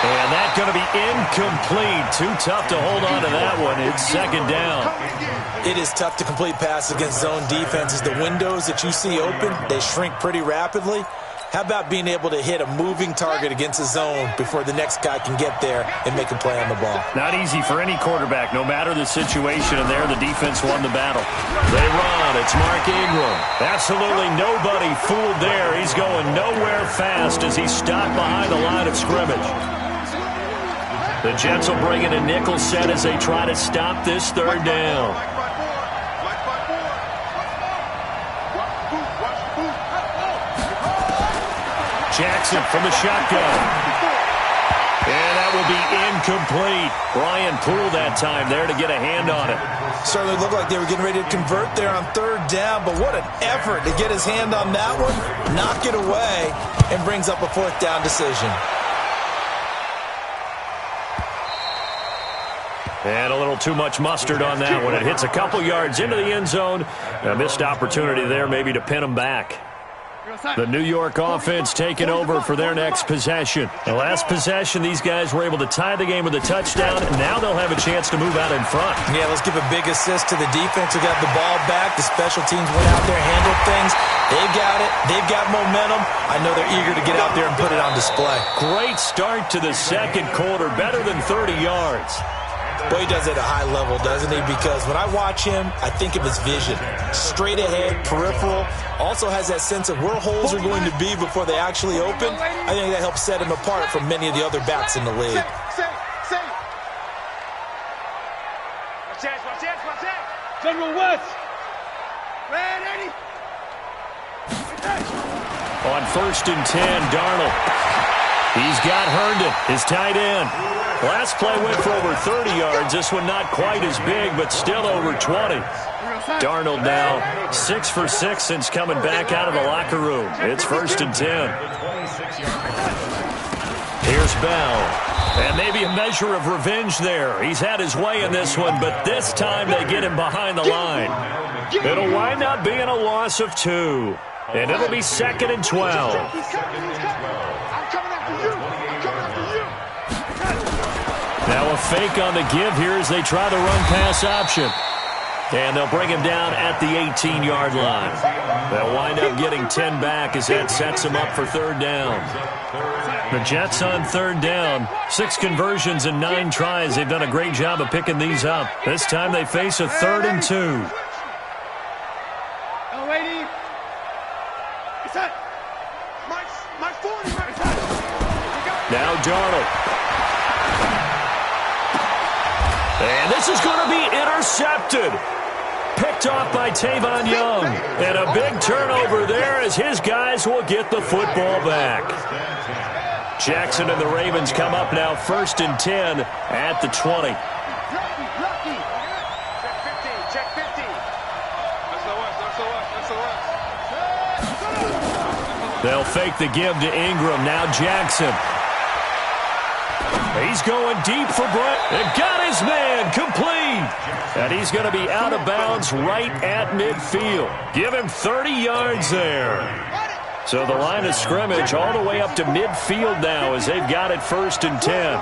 And that's going to be incomplete. Too tough to hold on to that one. It's second down. It is tough to complete passes against zone defenses. The windows that you see open, they shrink pretty rapidly. How about being able to hit a moving target against a zone before the next guy can get there and make a play on the ball? Not easy for any quarterback, no matter the situation, and there the defense won the battle. They run. It's Mark Ingram. Absolutely nobody fooled there. He's going nowhere fast as he's stopped behind the line of scrimmage. The Jets will bring in a nickel set as they try to stop this third down. Jackson from the shotgun. And that will be incomplete. Brian Poole that time there to get a hand on it. Certainly looked like they were getting ready to convert there on third down, but what an effort to get his hand on that one, knock it away, and brings up a fourth down decision. And a little too much mustard on that one. It hits a couple yards into the end zone. A missed opportunity there maybe to pin him back. The New York offense taking over for their next possession. The last possession, these guys were able to tie the game with a touchdown, and now they'll have a chance to move out in front. Yeah, let's give a big assist to the defense who got the ball back. The special teams went out there, handled things. They've got it. They've got momentum. I know they're eager to get out there and put it on display. Great start to the second quarter, better than 30 yards. Boy, he does it at a high level, doesn't he? Because when I watch him, I think of his vision. Straight ahead, peripheral. Also has that sense of where holes are going to be before they actually open. I think that helps set him apart from many of the other backs in the league. Watch out. General West. Red 80. On 1st and 10, Darnold. He's got Herndon, his tight end. Last play went for over 30 yards. This one not quite as big, but still over 20. Darnold now 6 for 6 since coming back out of the locker room. It's 1st and 10. Here's Bell. And maybe a measure of revenge there. He's had his way in this one, but this time they get him behind the line. It'll wind up being a loss of 2. And it'll be 2nd and 12. Now a fake on the give here as they try the run-pass option. And they'll bring him down at the 18-yard line. They'll wind up getting 10 back as that sets them up for 3rd down. The Jets on 3rd down. 6 conversions and 9 tries. They've done a great job of picking these up. This time they face a 3rd and 2. Now Darnold. And this is going to be intercepted. Picked off by Tavon Young. And a big turnover there as his guys will get the football back. Jackson and the Ravens come up now 1st and 10 at the 20. Check 50. They'll fake the give to Ingram. Now Jackson. He's going deep for Brett. And got his man complete. And he's going to be out of bounds right at midfield. Give him 30 yards there. So the line of scrimmage all the way up to midfield now as they've got it 1st and 10.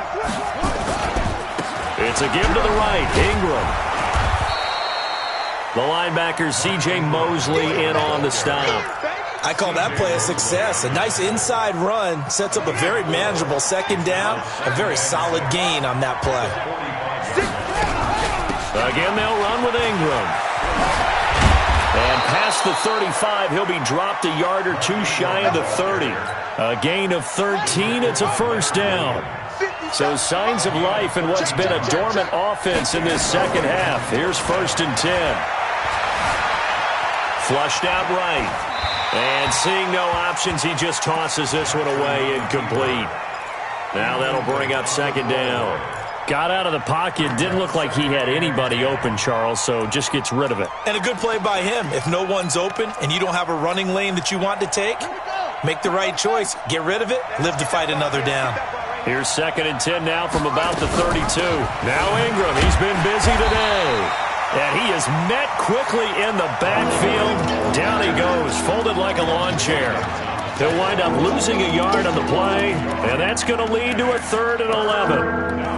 It's a give to the right. Ingram. The linebacker C.J. Mosley in on the stop. I call that play a success. A nice inside run sets up a very manageable 2nd down. A very solid gain on that play. Again, they'll run with Ingram. And past the 35, he'll be dropped a yard or 2 shy of the 30. A gain of 13, it's a 1st down. So signs of life in what's been a dormant offense in this 2nd half. Here's 1st and 10. Flushed out right. And seeing no options, he just tosses this one away incomplete. Now that'll bring up 2nd down. Got out of the pocket. Didn't look like he had anybody open, Charles, so just gets rid of it. And a good play by him. If no one's open and you don't have a running lane that you want to take, make the right choice. Get rid of it. Live to fight another down. Here's 2nd and 10 now from about the 32. Now Ingram. He's been busy today. And he is met quickly in the backfield. Down he goes, folded like a lawn chair. He'll wind up losing a yard on the play, and that's going to lead to a 3rd and 11.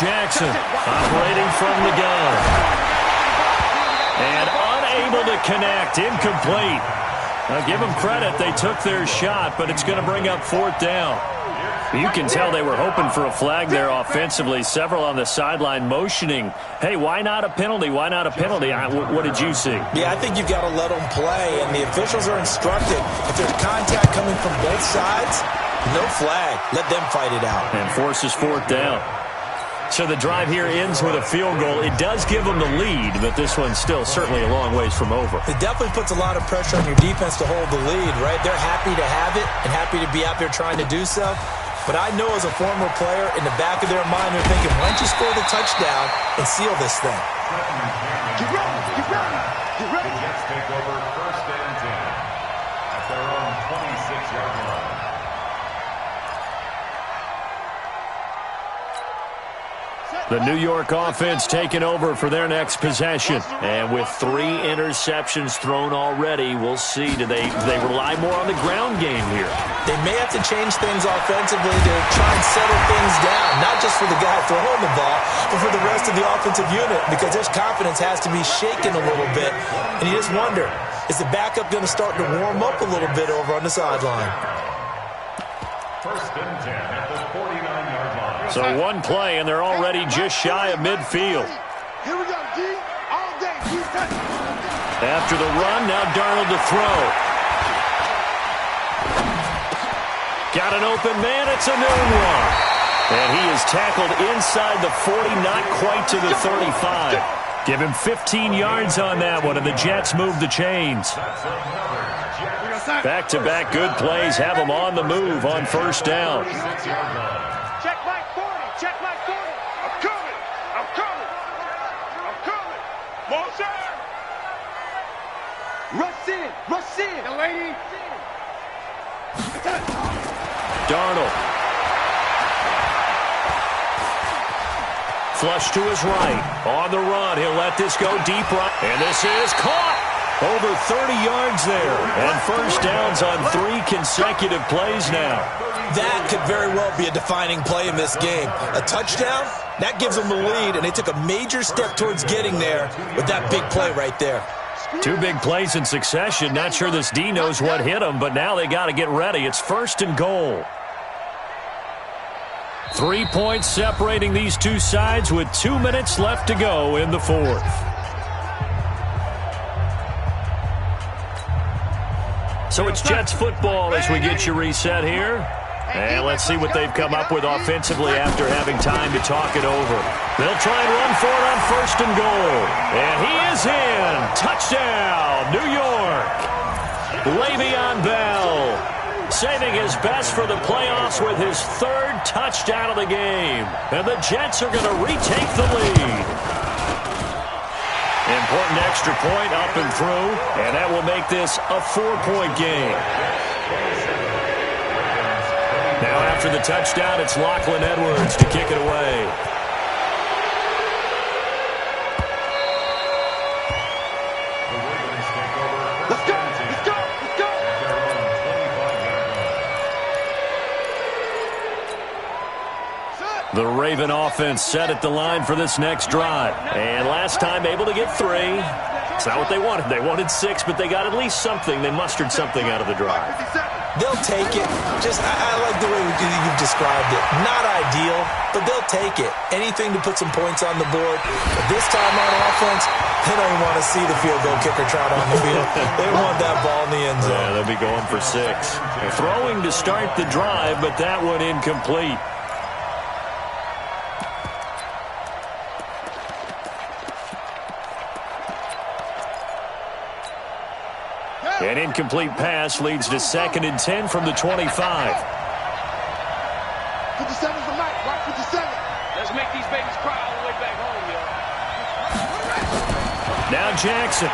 Jackson operating from the gun. And unable to connect. Incomplete. Now give them credit. They took their shot, but it's going to bring up 4th down. You can tell they were hoping for a flag there offensively. Several on the sideline motioning, hey, why not a penalty? Why not a penalty? What did you see? Yeah, I think you've got to let them play, and the officials are instructed. If there's contact coming from both sides, no flag. Let them fight it out. And forces 4th down. So the drive here ends with a field goal. It does give them the lead, but this one's still certainly a long ways from over. It definitely puts a lot of pressure on your defense to hold the lead, right? They're happy to have it and happy to be out there trying to do so. But I know as a former player, in the back of their mind, they're thinking, why don't you score the touchdown and seal this thing? Get ready. Jets take over 1st and 10 at their own 26-yard line. The New York offense taking over for their next possession. And with 3 interceptions thrown already, we'll see. Do they rely more on the ground game here? They may have to change things offensively to try and settle things down, not just for the guy throwing the ball, but for the rest of the offensive unit, because their confidence has to be shaken a little bit. And you just wonder, is the backup going to start to warm up a little bit over on the sideline? 1st and 10 at the 49-yard line. So one play, and they're already just shy of midfield. Here we go, D. All day. After the run, now Darnold to throw. Got an open man. It's a noon one. And he is tackled inside the 40, not quite to the 35. Give him 15 yards on that one, and the Jets move the chains. Back-to-back good plays have them on the move on first down. Check my 40. Check my 40. I'm coming. I'm coming. I'm coming. Motion. Rush in. Rush in. The lady. Darnold. Flush to his right. On the run. He'll let this go deep right. And this is caught. Over 30 yards there. And first downs on 3 consecutive plays now. That could very well be a defining play in this game. A touchdown, that gives them the lead, and they took a major step towards getting there with that big play right there. 2 big plays in succession. Not sure this D knows what hit him, but now they got to get ready. It's first and goal. 3 points separating these two sides with 2 minutes left to go in the fourth. So it's Jets football as we get you reset here. And let's see what they've come up with offensively after having time to talk it over. They'll try and run for it on first and goal. And he is in. Touchdown, New York. Le'Veon Bell saving his best for the playoffs with his 3rd touchdown of the game. And the Jets are going to retake the lead. Important extra point up and through, and that will make this a 4-point game. Now after the touchdown, it's Lachlan Edwards to kick it away. Let's go. Let's go. Let's go. The Raven offense set at the line for this next drive. And last time able to get 3. It's not what they wanted. They wanted 6, but they got at least something. They mustered something out of the drive. They'll take it. I like the way you've described it. Not ideal, but they'll take it. Anything to put some points on the board. But this time on offense, they don't even want to see the field goal kicker trot on the field. They want that ball in the end zone. Yeah, they'll be going for 6. They're throwing to start the drive, but that one incomplete. An incomplete pass leads to 2nd and 10 from the 25. 57's the mic. Watch 57. Let's make these babies cry all the way back home, yo. Now Jackson.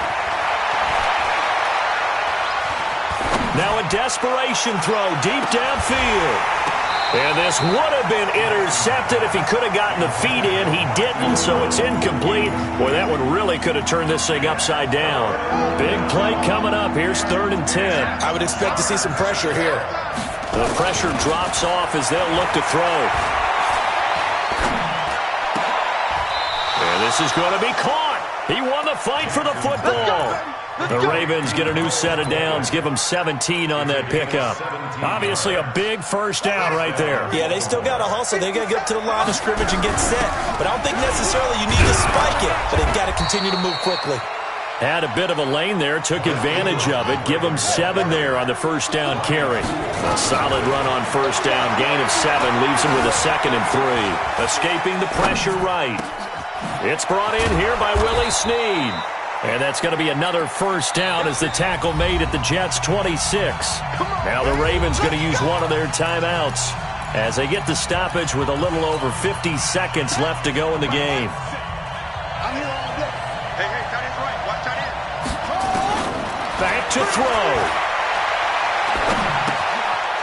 Now a desperation throw deep downfield. And this would have been intercepted if he could have gotten the feet in. He didn't, so it's incomplete. Boy, that one really could have turned this thing upside down. Big play coming up. Here's 3rd and 10. I would expect to see some pressure here. The pressure drops off as they'll look to throw. And this is going to be caught. He won the fight for the football. The Ravens get a new set of downs, give them 17 on that pickup. Obviously a big first down right there. Yeah, they still got to hustle. They got to get up to the line of scrimmage and get set. But I don't think necessarily you need to spike it, but they've got to continue to move quickly. Had a bit of a lane there, took advantage of it. Give them 7 there on the first down carry. A solid run on first down, gain of 7, leaves them with a 2nd and 3. Escaping the pressure right. It's brought in here by Willie Snead. And that's going to be another first down as the tackle made at the Jets' 26. Now the Ravens going to use one of their timeouts as they get the stoppage with a little over 50 seconds left to go in the game. I'm here all day. Hey, tight end's right. Watch tight end. Back to throw.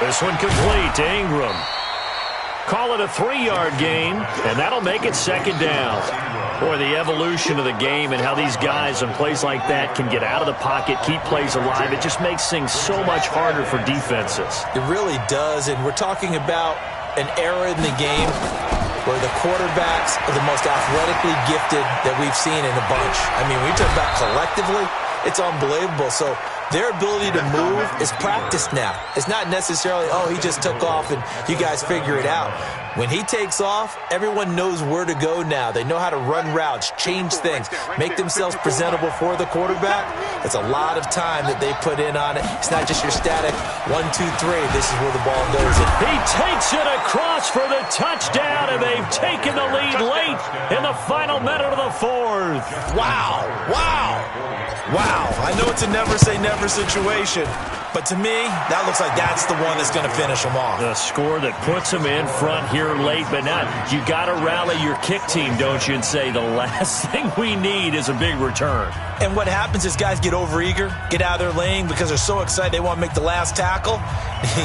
This one complete to Ingram. Call it a 3-yard gain, and that'll make it 2nd down. Boy, the evolution of the game and how these guys on plays like that can get out of the pocket, keep plays alive, it just makes things so much harder for defenses. It really does, and we're talking about an era in the game where the quarterbacks are the most athletically gifted that we've seen in a bunch. I mean, when you talk about collectively, it's unbelievable. So Their ability to move is practiced now. It's not necessarily, oh, he just took off and you guys figure it out. When he takes off, everyone knows where to go now. They know how to run routes, change things, make themselves presentable for the quarterback. It's a lot of time that they put in on it. It's not just your static 1, 2, 3. This is where the ball goes. He takes it across for the touchdown, and they've taken the lead late in the final minute of the fourth. Wow. I know it's a never say never situation, but to me, that looks like that's the one that's going to finish them off. The score that puts them in front here late, but not. You got to rally your kick team, don't you, and say the last thing we need is a big return. And what happens is guys get overeager, get out of their lane because they're so excited they want to make the last tackle.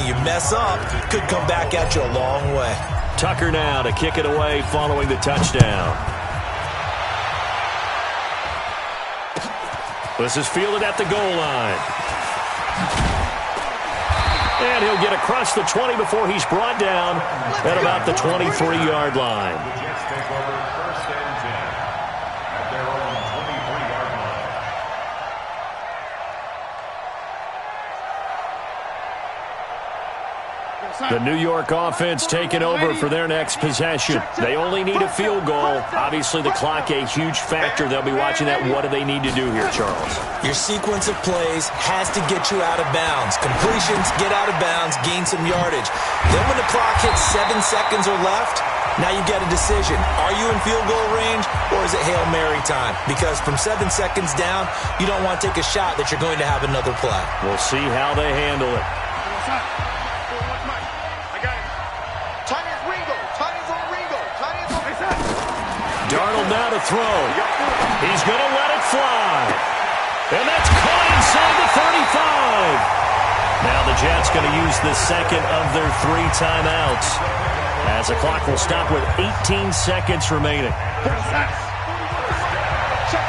You mess up, could come back at you a long way. Tucker now to kick it away following the touchdown. This is fielded at the goal line. And he'll get across the 20 before he's brought down at about the 23-yard line. The Jets take over first and 10 at their own 23-yard line. The New York offense taking over for their next possession. They only need a field goal. Obviously, the clock a huge factor. They'll be watching that. What do they need to do here, Charles? Your sequence of plays has to get you out of bounds. Completions, get out of bounds, gain some yardage. Then when the clock hits 7 seconds or left, now you get a decision. Are you in field goal range, or is it Hail Mary time? Because from 7 seconds down, you don't want to take a shot that you're going to have another play. We'll see how they handle it. Darnold now to throw. He's going to let it fly. And that's caught inside the 35. Now the Jets going to use the second of their 3 timeouts, as the clock will stop with 18 seconds remaining. Check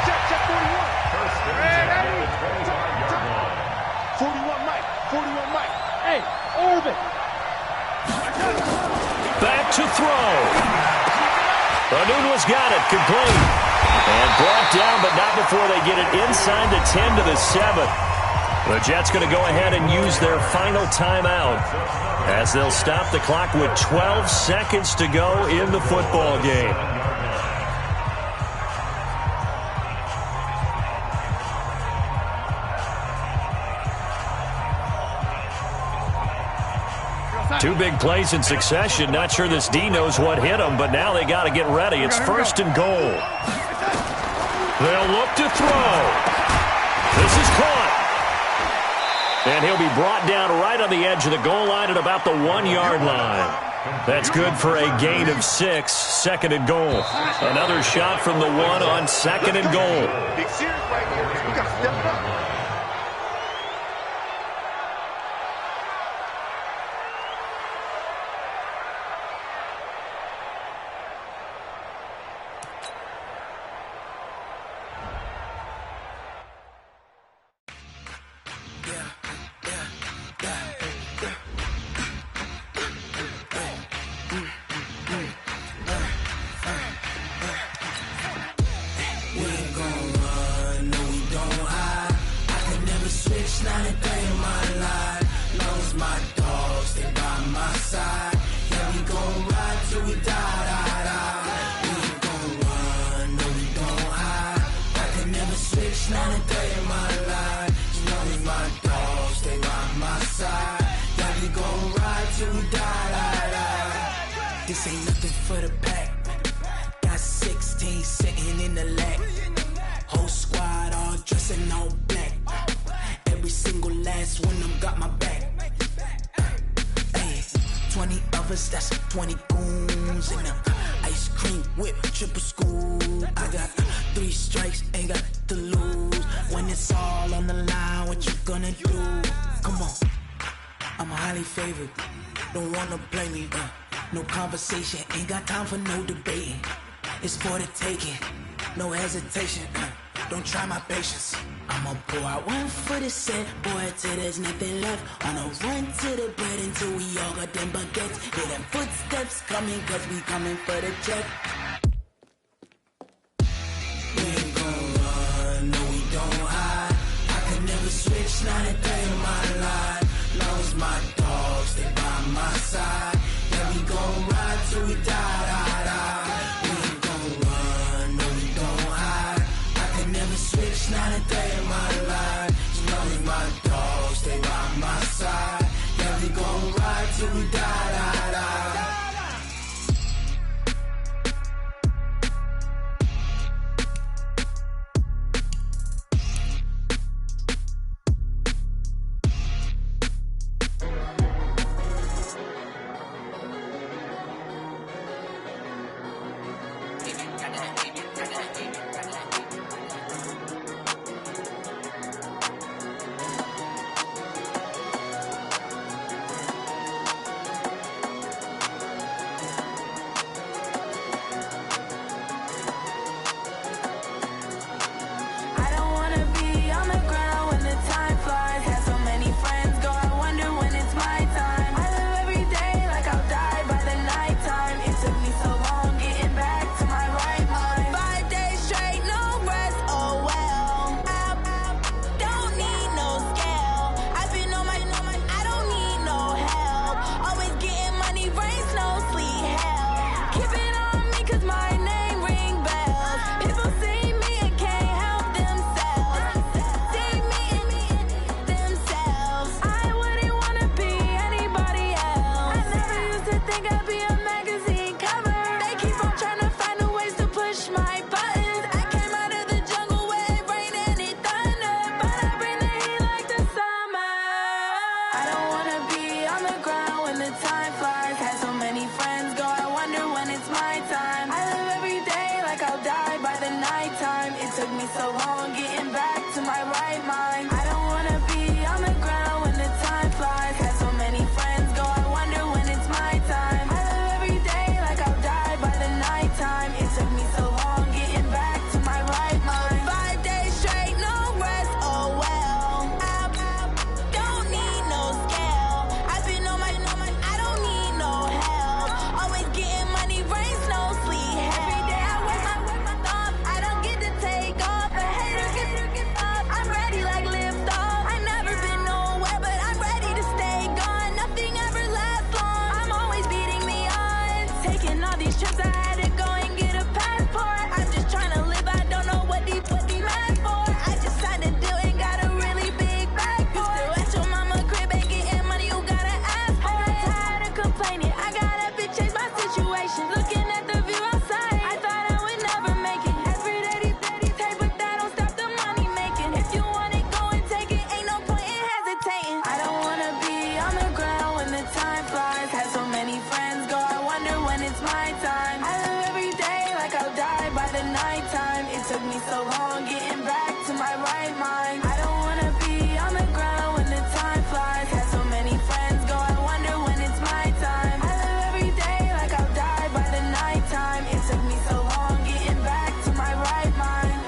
41. 41 Mike. 41 Mike. Hey, Orbit. Back to throw. Anunua's got it, complete. And brought down, but not before they get it inside the 10 to the 7. The Jets going to go ahead and use their final timeout, as they'll stop the clock with 12 seconds to go in the football game. Two big plays in succession. Not sure this D knows what hit him, but now they got to get ready. It's first and goal. They'll look to throw. This is caught. And he'll be brought down right on the edge of the goal line at about the 1-yard line. That's good for a gain of 6, second and goal. Another shot from the 1 on second and goal. Big series right here. We got to step it up. This ain't nothing for the pack. Got 16 sitting in the lap. Whole squad all dressed in all black. Every single last one of them got my back. Hey, 20 of us, that's 20 goons in them. Ice cream whip, triple scoop. I got 3 strikes, ain't got to lose. When it's all on the line, what you gonna do? Come on, I'm highly favored. Don't wanna play me, no conversation, ain't got time for no debating. It's for the taking, no hesitation. Don't try my patience. I'ma pour out one for the set, boy, till there's nothing left. On a run to the bread until we all got them baguettes. Hear them footsteps coming, cause we coming for the check. We ain't gon' run, no we don't hide. I can never switch, not so long getting back to my right mind. I don't wanna be on the ground when the time flies. Had so many friends go, I wonder when it's my time. I live every day like I'll die by the nighttime. It took me so long getting back to my right mind. 5 days straight, no rest, oh well. I don't need no scale. I've been on my, I don't need no help. Always getting money, rains, no sleep. Every day I work my thumb, I don't get to take off. A hater get up, I'm ready like lift off. I never been nowhere, but I'm ready to stay gone. Nothing ever lasts long, I'm always beating the odds. Taking all these trips, I had to go and get a passport. I'm just trying to live, I don't know what these mad for. I just signed a deal and got a really big bag for it. You still at your mama crib and getting money, you gotta ask for it. I'm tired of complaining, I gotta bitch change my situation. Looking at the view outside, I thought I would never make it. Every day these take, but that don't stop the money making. If you want it, go and take it, ain't no point in hesitating. I don't wanna be on the ground when the time flies. Had so many friends go, I wonder when it's my time. I live every day like I'll die by the nighttime. It took me so long getting back to my right mind. I don't wanna be on the ground when the time flies. Had so many friends go, I wonder when it's my time. I live every day like I'll die by the nighttime. It took me so long getting back to my right mind.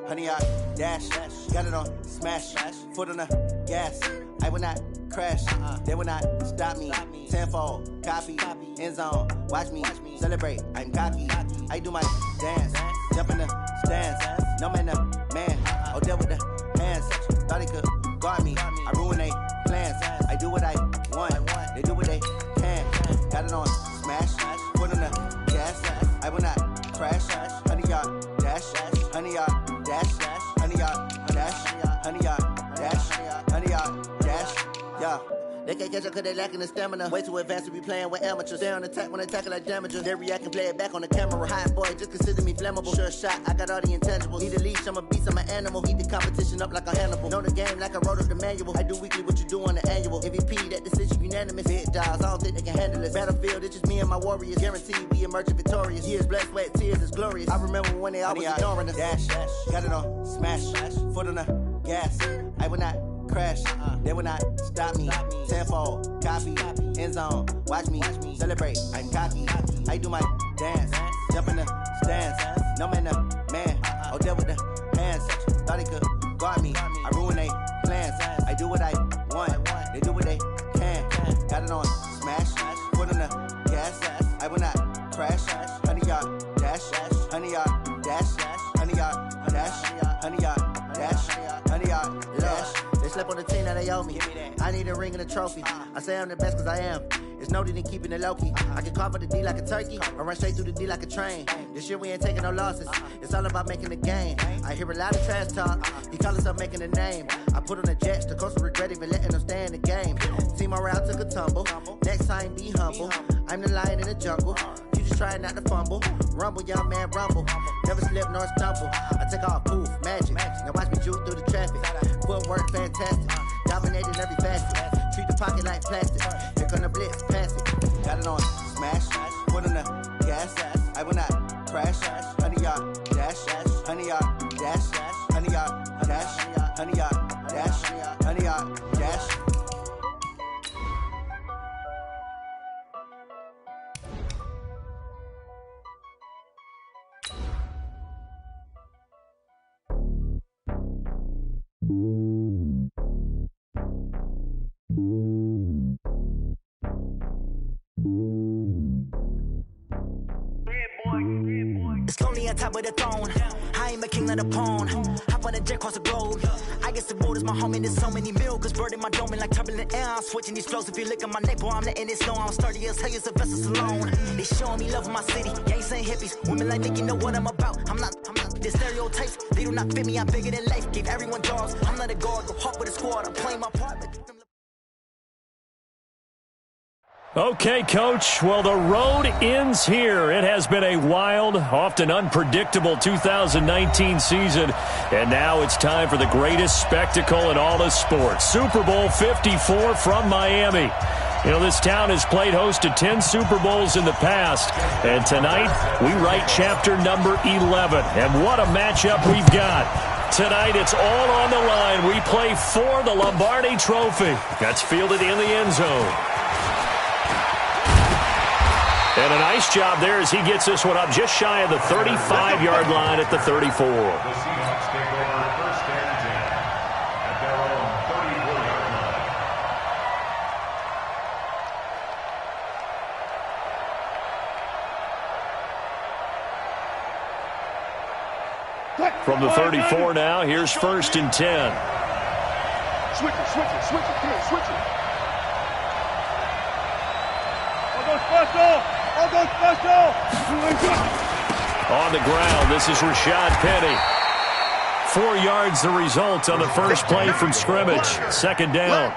Honey, I dash, got it on smash, foot on the gas. I will not crash, they will not stop me. Tenfold, copy, end zone, watch me celebrate. I'm cocky, I do my dance, jump in the stands. No man, man, oh deal with the hands. Thought he could guard me, I ruin they plans. I do what I want, they do what they can. Got it on smash, foot on the gas. I will not crash, honey, y'all dash, honey, y'all dash, honey, y'all dash, honey, y'all dash, honey, y'all dash, yeah. They can't catch up cause they lacking the stamina. Way too advanced to be playing with amateurs. Stay on attack when they tackle like damagers. They react and play it back on the camera. Hot boy, just consider me flammable. Sure shot, I got all the intangibles. Need a leash, I'm a beast, I'm an animal. Eat the competition up like a Hannibal. Know the game like I wrote up the manual. I do weekly what you do on the annual. MVP, that decision unanimous. Hit dials, I don't think they can handle it. Battlefield, it's just me and my warriors. Guaranteed we emerging victorious. Years, blood, sweat, tears, it's glorious. I remember when they always ignoring us. Dash, got it on smash, foot on the gas. I will not crash, they will not stop me. Tenfold, copy, end zone, watch me celebrate. I'm cocky, I do my dance, jump in the stands. No man, man, oh deal with the hands. Thought he could guard me, I ruin they plans. I do what I want, they do what they can. Got it on smash, foot on the gas. I will not crash, honey, y'all dash, honey, y'all dash, honey, y'all dash, honey, y'all dash, honey, y'all dash. They slept on the team that they owe me. I need a ring and a trophy. I say I'm the best cause I am. It's no need in keeping it low-key. I can carve up the D like a turkey or run straight through the D like a train. This year we ain't taking no losses. It's all about making the game. I hear a lot of trash talk. He call himself making a name. I put on the Jets. The coach will regret even letting them stay in the game. Team morale took a tumble. Next time be humble. I'm the lion in the jungle. You just trying not to fumble. Rumble, young man, rumble. Never slip nor stumble. I take off, poof, magic. Now watch me juke through the traffic. Footwork fantastic. Dominating every facet. Treat the pocket like plastic. Here come the blitz, pass it. Got it on smash, foot on the gas. I will not crash. Honey, y'all dash, honey, y'all dash, honey, y'all dash, honey, y'all dash, honey, y'all dash. It's lonely on top of the throne. I ain't a king of the pawn. Hop on a jet across the globe. I guess the world is my home and there's so many miracles burning my dome like turbulent air. I'm switching these flows. If you look at my neck, boy, I'm letting it slow. I'm sturdy as hell, it's a vessel alone. They showing me love in my city. Gang saying hippies. Women like Nick, you know what I'm about. I'm not the stereotypes. They do not fit me. I'm bigger than life. Gave everyone jobs. I'm not a guard. Go hard with a squad. I'm playing my part. Okay, Coach. Well, the road ends here. It has been a wild, often unpredictable 2019 season. And now it's time for the greatest spectacle in all of sports. Super Bowl 54 from Miami. You know, this town has played host to 10 Super Bowls in the past. And tonight, we write chapter number 11. And what a matchup we've got. Tonight, it's all on the line. We play for the Lombardi Trophy. That's fielded in the end zone. And a nice job there as he gets this one up just shy of the 35-yard line at the 34. The Seahawks take over first and 10 at their own 34-yard line. From the 34 now, here's first and 10. Switch it. Come here, switch it. I'll go special. On the ground, this is Rashad Penny. 4 yards the result on the first play from scrimmage. Second down.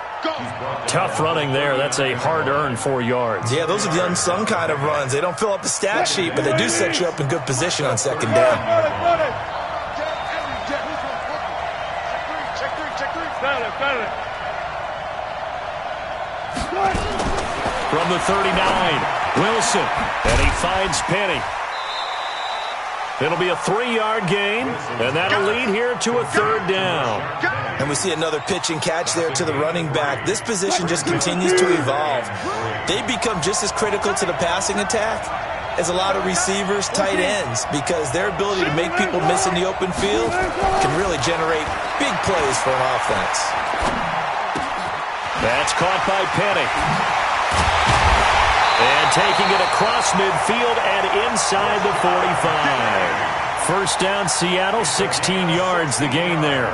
Tough running there. That's a hard-earned 4 yards. Yeah, those are the unsung kind of runs. They don't fill up the stat sheet, but they do set you up in good position on second down. Check three. Got it. From the 39, Wilson, and he finds Penny. It'll be a 3-yard gain, and that'll lead here to a third down. And we see another pitch and catch there to the running back. This position just continues to evolve. They become just as critical to the passing attack as a lot of receivers, tight ends, because their ability to make people miss in the open field can really generate big plays for an offense. That's caught by Penny. And taking it across midfield and inside the 45. First down, Seattle, 16 yards, the gain there.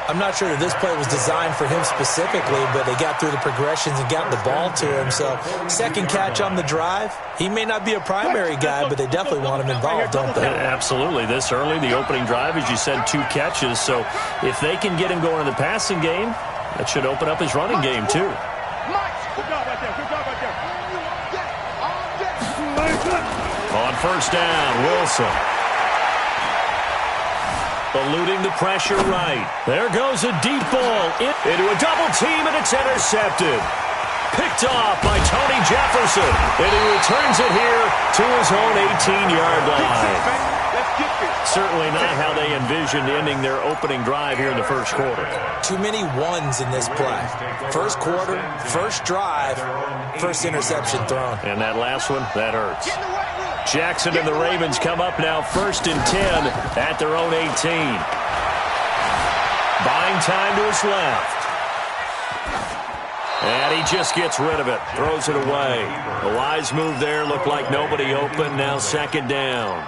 I'm not sure that this play was designed for him specifically, but they got through the progressions and got the ball to him. So, second catch on the drive. He may not be a primary guy, but they definitely want him involved, don't they? Absolutely. This early, the opening drive, as you said, 2 catches. So, if they can get him going in the passing game, that should open up his running game, too. Good job right there. On first down, Wilson. Eluding the pressure right. There goes a deep ball into a double team, and it's intercepted. Picked off by Tony Jefferson, and he returns it here to his own 18-yard line. Certainly not how they envisioned ending their opening drive here in the first quarter. Too many ones in this play. First quarter, first drive, first interception thrown. And that last one, that hurts. Jackson and the Ravens come up now first and 10 at their own 18. Buying time to his left. And he just gets rid of it, throws it away. A wise move there, looked like nobody open, now second down.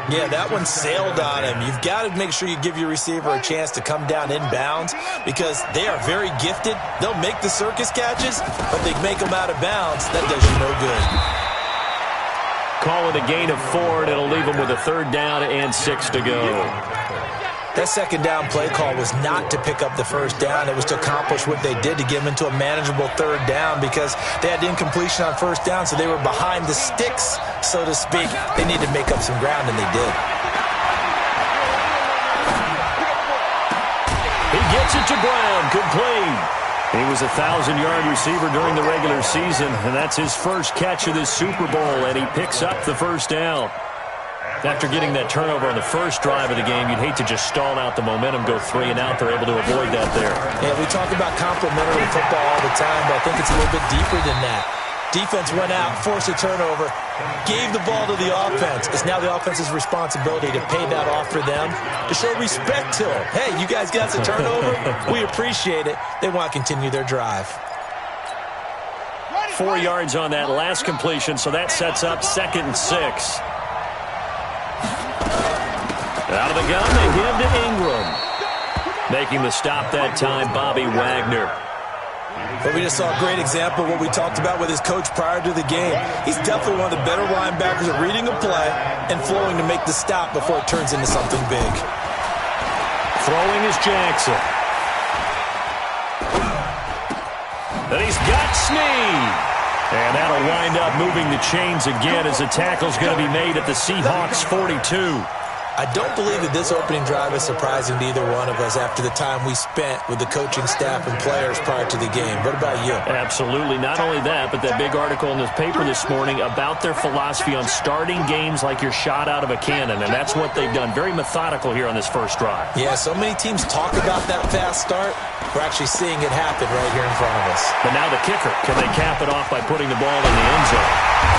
Yeah, that one sailed on him. You've got to make sure you give your receiver a chance to come down inbounds because they are very gifted. They'll make the circus catches, but they make them out of bounds. That does you no good. Call it a gain of 4, and it'll leave them with a third down and 6 to go. That second down play call was not to pick up the first down. It was to accomplish what they did to get them into a manageable third down because they had incompletion on first down, so they were behind the sticks, so to speak. They needed to make up some ground, and they did. He gets it to Brown, complete. He was a 1,000-yard receiver during the regular season, and that's his first catch of this Super Bowl, and he picks up the first down. After getting that turnover on the first drive of the game, you'd hate to just stall out the momentum, go 3 and out. They're able to avoid that there. Yeah, we talk about complementary football all the time, but I think it's a little bit deeper than that. Defense went out, forced a turnover, gave the ball to the offense. It's now the offense's responsibility to pay that off for them, to show respect to them. Hey, you guys got the turnover. We appreciate it. They want to continue their drive. 4 yards on that last completion, so that sets up second and 6. Out of the gun, they give to Ingram. Making the stop that time, Bobby Wagner. But we just saw a great example of what we talked about with his coach prior to the game. He's definitely one of the better linebackers at reading a play and flowing to make the stop before it turns into something big. Throwing is Jackson. And he's got Snead. And that'll wind up moving the chains again as the tackle's going to be made at the Seahawks 42. I don't believe that this opening drive is surprising to either one of us after the time we spent with the coaching staff and players prior to the game. What about you? Absolutely. Not only that, but that big article in the paper this morning about their philosophy on starting games like you're shot out of a cannon, and that's what they've done. Very methodical here on this first drive. Yeah, so many teams talk about that fast start. We're actually seeing it happen right here in front of us. But now the kicker. Can they cap it off by putting the ball in the end zone?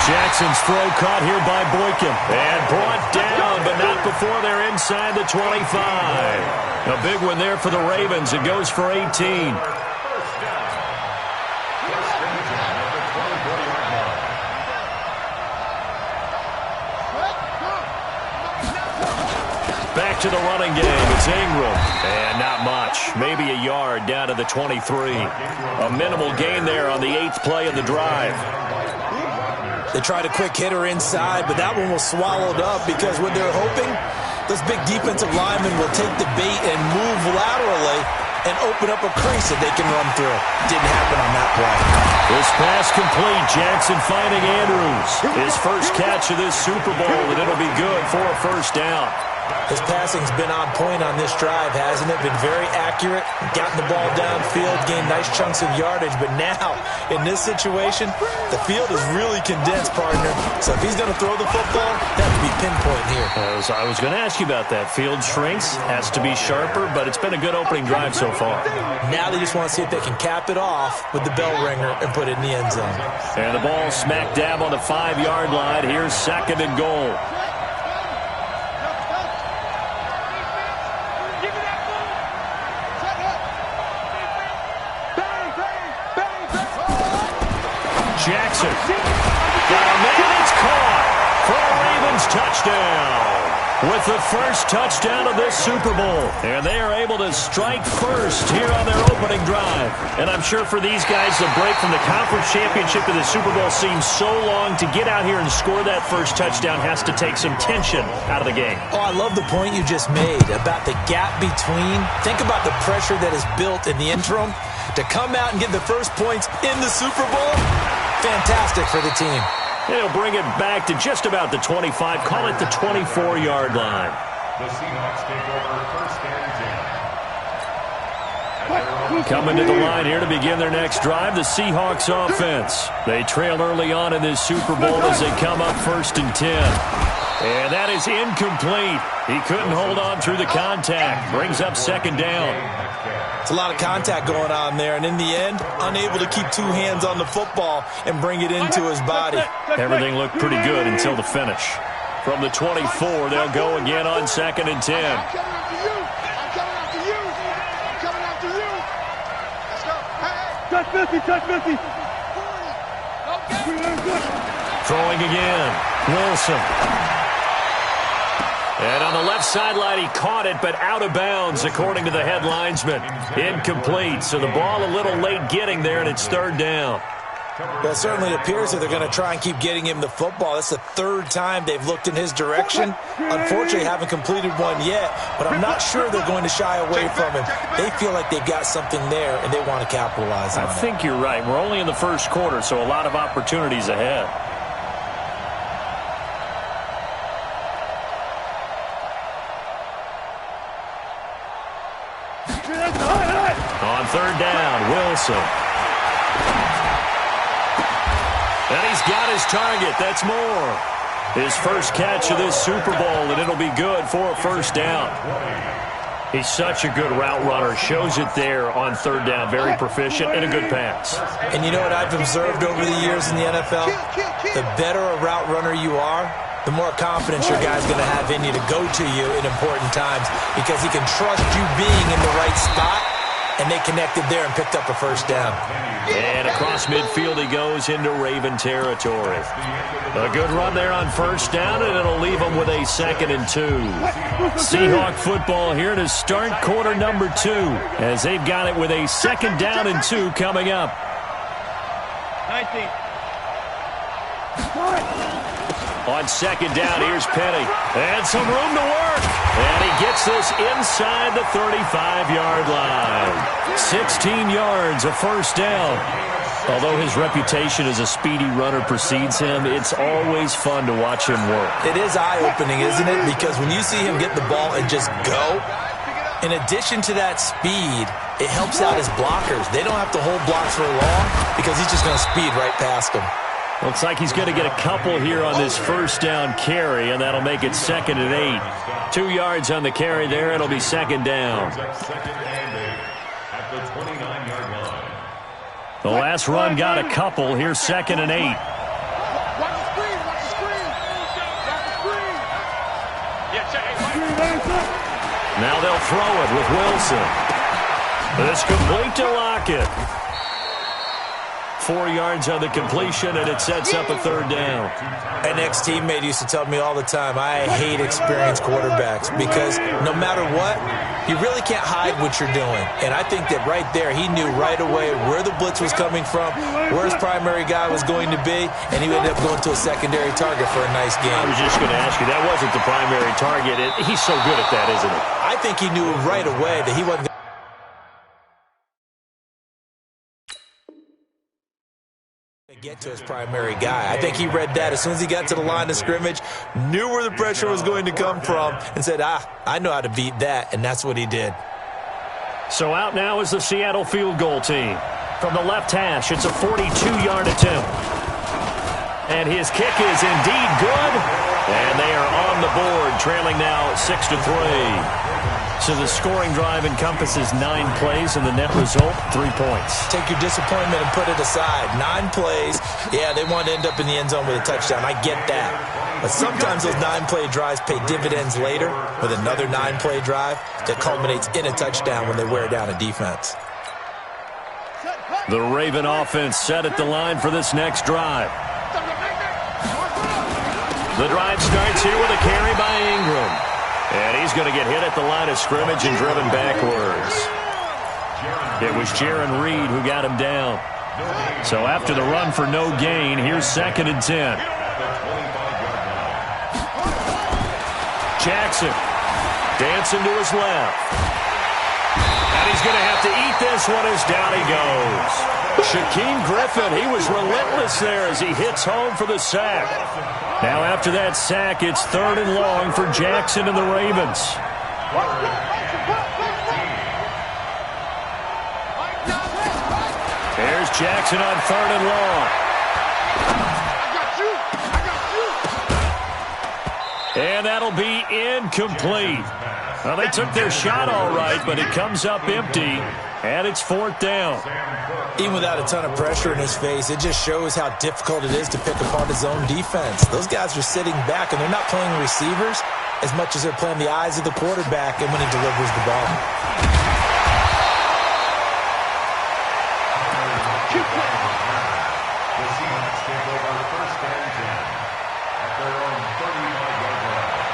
Jackson's throw caught here by Boykin. And brought down, but not before they're inside the 25. A big one there for the Ravens. It goes for 18. Back to the running game. It's Ingram. And not much. Maybe a yard down to the 23. A minimal gain there on the 8th play of the drive. They tried a quick hitter inside, but that one was swallowed up because what they're hoping, those big defensive linemen will take the bait and move laterally and open up a crease that they can run through. Didn't happen on that play. This pass complete. Jackson finding Andrews. His first catch of this Super Bowl, and it'll be good for a first down. His passing's been on point on this drive, hasn't it? Been very accurate, gotten the ball downfield, gained nice chunks of yardage. But now, in this situation, the field is really condensed, partner. So if he's going to throw the football, that would be pinpoint here. I was going to ask you about that. Field shrinks, has to be sharper, but it's been a good opening drive so far. Now they just want to see if they can cap it off with the bell ringer and put it in the end zone. And the ball smack dab on the 5-yard line. Here's 2nd and goal. Jackson got a man. It's caught for a Ravens touchdown with the first touchdown of this Super Bowl. And they are able to strike first here on their opening drive. And I'm sure for these guys, the break from the conference championship to the Super Bowl seems so long. To get out here and score that first touchdown has to take some tension out of the game. Oh, I love the point you just made about the gap between. Think about the pressure that is built in the interim to come out and get the first points in the Super Bowl. Fantastic for the team. They'll bring it back to just about the 25. Call it the 24-yard line. The Seahawks take over 1st and 10. Coming to the line here to begin their next drive, the Seahawks offense. They trail early on in this Super Bowl as they come up 1st and 10. And that is incomplete. He couldn't hold on through the contact. Brings up 2nd down. It's a lot of contact going on there, and in the end, unable to keep 2 hands on the football and bring it into his body. Everything looked pretty good until the finish. From the 24, they'll go again on 2nd and 10. I'm coming after you. I'm coming after you. I'm coming after you. Let's go. Hey. Touch Missy. Touch Missy. Throwing again. Wilson. And on the left sideline, he caught it, but out of bounds, according to the head linesman. Incomplete, so the ball a little late getting there, and it's 3rd down. Well, it certainly appears that they're going to try and keep getting him the football. That's the 3rd time they've looked in his direction. Unfortunately, haven't completed one yet, but I'm not sure they're going to shy away from him. They feel like they've got something there, and they want to capitalize on it. I think you're right. We're only in the 1st quarter, so a lot of opportunities ahead. On 3rd down, Wilson. And he's got his target. That's more. His first catch of this Super Bowl, and it'll be good for a first down. He's such a good route runner. Shows it there on 3rd down. Very proficient and a good pass. And you know what I've observed over the years in the NFL? The better a route runner you are, the more confidence your guy's going to have in you to go to you in important times because he can trust you being in the right spot, and they connected there and picked up a first down. And across midfield he goes into Raven territory. A good run there on 1st down, and it'll leave them with a 2nd and 2. Seahawk football here to start quarter number 2 as they've got it with a 2nd down and 2 coming up. 19. On 2nd down, here's Penny. And some room to work. And he gets this inside the 35-yard line. 16 yards, a first down. Although his reputation as a speedy runner precedes him, it's always fun to watch him work. It is eye-opening, isn't it? Because when you see him get the ball and just go, in addition to that speed, it helps out his blockers. They don't have to hold blocks for long because he's just going to speed right past them. Looks like he's going to get a couple here on this first down carry, and that'll make it 2nd and 8. 2 yards on the carry there. It'll be 2nd down. The last run got a couple. Here's 2nd and 8. Watch the screen. Watch the screen. Watch the screen. Now they'll throw it with Wilson. It's complete to Lockett. 4 yards on the completion, and it sets up a 3rd down. An ex-teammate used to tell me all the time, I hate experienced quarterbacks because no matter what, you really can't hide what you're doing. And I think that right there, he knew right away where the blitz was coming from, where his primary guy was going to be, and he ended up going to a secondary target for a nice game. I was just going to ask you, that wasn't the primary target. He's so good at that, isn't he? I think he knew right away that he wasn't get to his primary guy. I think he read that as soon as he got to the line of scrimmage, knew where the pressure was going to come from, and said, I know how to beat that, and that's what he did. So out now is the Seattle field goal team. From the left hash, it's a 42-yard attempt. And his kick is indeed good, and they are on the board, trailing now 6-3. So the scoring drive encompasses 9 plays, and the net result, 3 points. Take your disappointment and put it aside. 9 plays. Yeah, they want to end up in the end zone with a touchdown. I get that. But sometimes those 9-play drives pay dividends later with another 9-play drive that culminates in a touchdown when they wear down a defense. The Raven offense set at the line for this next drive. The drive starts here with a carry by Ingram. And he's going to get hit at the line of scrimmage and driven backwards. It was Jaron Reed who got him down. So after the run for no gain, here's 2nd and 10. Jackson dancing to his left. And he's going to have to eat this one as down he goes. Shaquem Griffin, he was relentless there as he hits home for the sack. Now after that sack, it's 3rd and long for Jackson and the Ravens. There's Jackson on 3rd and long. And that'll be incomplete. Well, they took their shot all right, but it comes up empty, and it's 4th down. Even without a ton of pressure in his face, it just shows how difficult it is to pick apart his own defense. Those guys are sitting back, and they're not playing receivers as much as they're playing the eyes of the quarterback and when he delivers the ball. The Seahawks take over 1st and 10 at their own 35-yard line.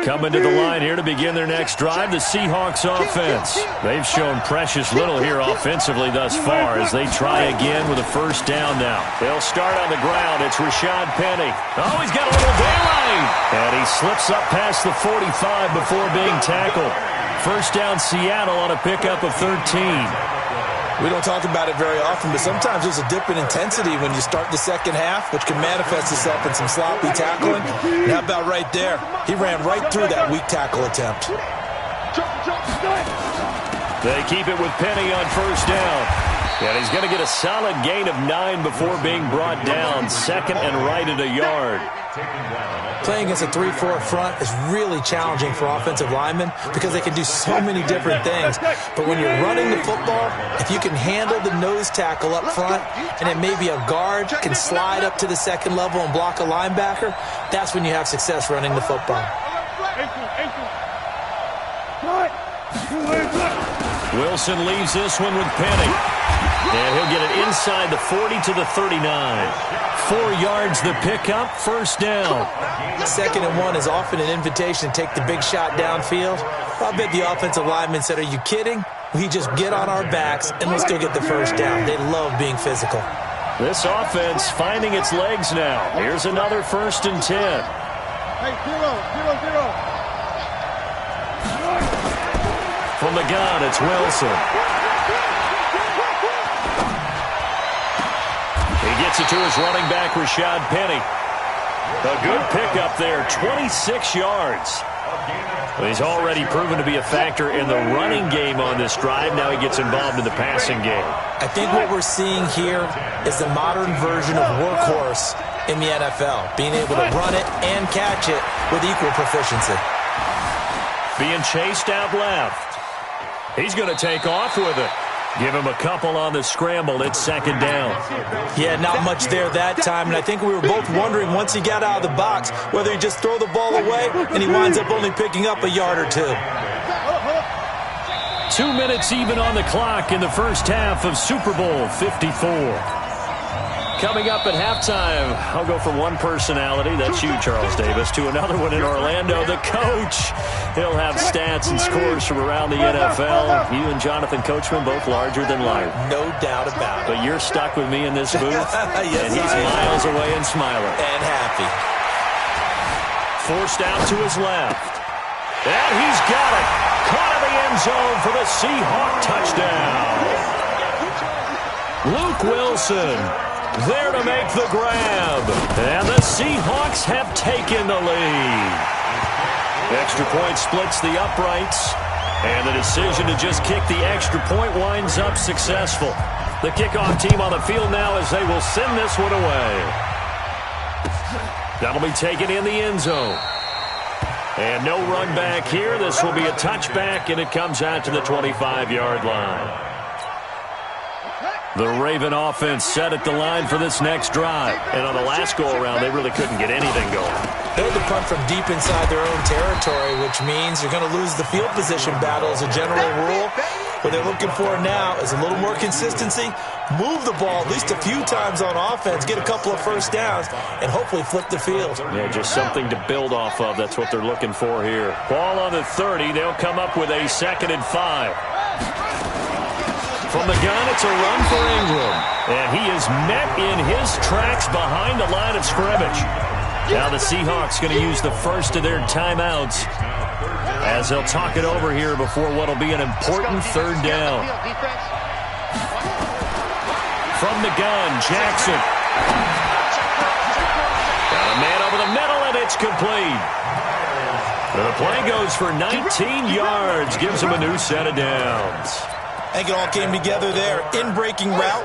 Coming to the line here to begin their next drive, the Seahawks offense. They've shown precious little here offensively thus far as they try again with a 1st down now. They'll start on the ground. It's Rashad Penny. Oh, he's got a little daylight. And he slips up past the 45 before being tackled. 1st down Seattle on a pickup of 13. We don't talk about it very often, but sometimes there's a dip in intensity when you start the second half, which can manifest itself in some sloppy tackling. And how about right there? He ran right through that weak tackle attempt. They keep it with Penny on 1st down. And he's going to get a solid gain of 9 before being brought down. 2nd and right at a yard. Playing against a 3-4 front is really challenging for offensive linemen because they can do so many different things. But when you're running the football, if you can handle the nose tackle up front and then maybe a guard can slide up to the 2nd level and block a linebacker, that's when you have success running the football. Wilson leaves this one with Penny. And he'll get it inside the 40 to the 39. 4 yards the pickup, 1st down. 2nd and 1 is often an invitation to take the big shot downfield. I bet the offensive lineman said, are you kidding? We just get on our backs and let's go get the 1st down. They love being physical. This offense finding its legs now. Here's another 1st and 10. Hey, 0-0-0. From the gun, it's Wilson. He gets it to his running back, Rashad Penny. A good pickup there, 26 yards. He's already proven to be a factor in the running game on this drive. Now he gets involved in the passing game. I think what we're seeing here is the modern version of workhorse in the NFL, being able to run it and catch it with equal proficiency. Being chased out left. He's going to take off with it. Give him a couple on the scramble. It's second down. Yeah, not much there that time, and I think we were both wondering once he got out of the box whether he just throw the ball away and he winds up only picking up a yard or two. 2 minutes even on the clock in the first half of Super Bowl 54. Coming up at halftime, I'll go from one personality, that's you, Charles Davis, to another one in Orlando, the coach. He'll have stats and scores from around the NFL. You and Jonathan Coachman, both larger than life. No doubt about it. But you're stuck with me in this booth, yes, and he's miles away and smiling. And happy. Forced out to his left. And he's got it. Caught in the end zone for the Seahawk touchdown. Luke Wilson there to make the grab. And the Seahawks have taken the lead. Extra point splits the uprights. And the decision to just kick the extra point winds up successful. The kickoff team on the field now as they will send this one away. That'll be taken in the end zone. And no run back here. This will be a touchback, and it comes out to the 25-yard line. The Raven offense set at the line for this next drive. And on the last go-around, they really couldn't get anything going. They had to punt from deep inside their own territory, which means you're going to lose the field position battle as a general rule. What they're looking for now is a little more consistency, move the ball at least a few times on offense, get a couple of first downs, and hopefully flip the field. Yeah, just something to build off of. That's what they're looking for here. Ball on the 30. They'll come up with a 2nd and 5. From the gun, it's a run for Ingram. And he is met in his tracks behind the line of scrimmage. Now the Seahawks going to use the first of their timeouts as they'll talk it over here before what will be an important third down. From the gun, Jackson. Got a man over the middle, and it's complete. The play goes for 19 yards, gives him a new set of downs. I think it all came together there. In-breaking route,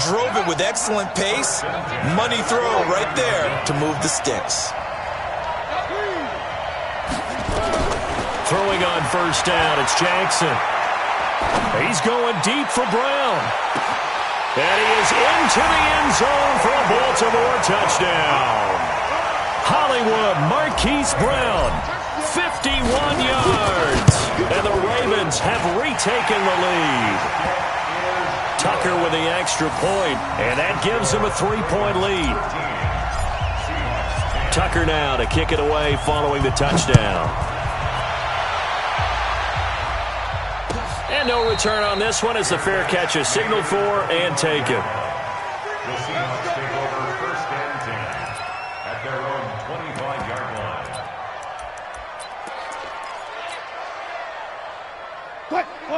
drove it with excellent pace. Money throw right there to move the sticks. Throwing on first down, it's Jackson. He's going deep for Brown. And he is into the end zone for a Baltimore touchdown. Hollywood Marquise Brown, 51 yards. And the Ravens have retaken the lead. Tucker with the extra point, and that gives them a 3-point lead. Tucker now to kick it away following the touchdown. And no return on this one as the fair catch is signaled for and taken. The Seahawks take over 1st and 10 at their own 25-yard line.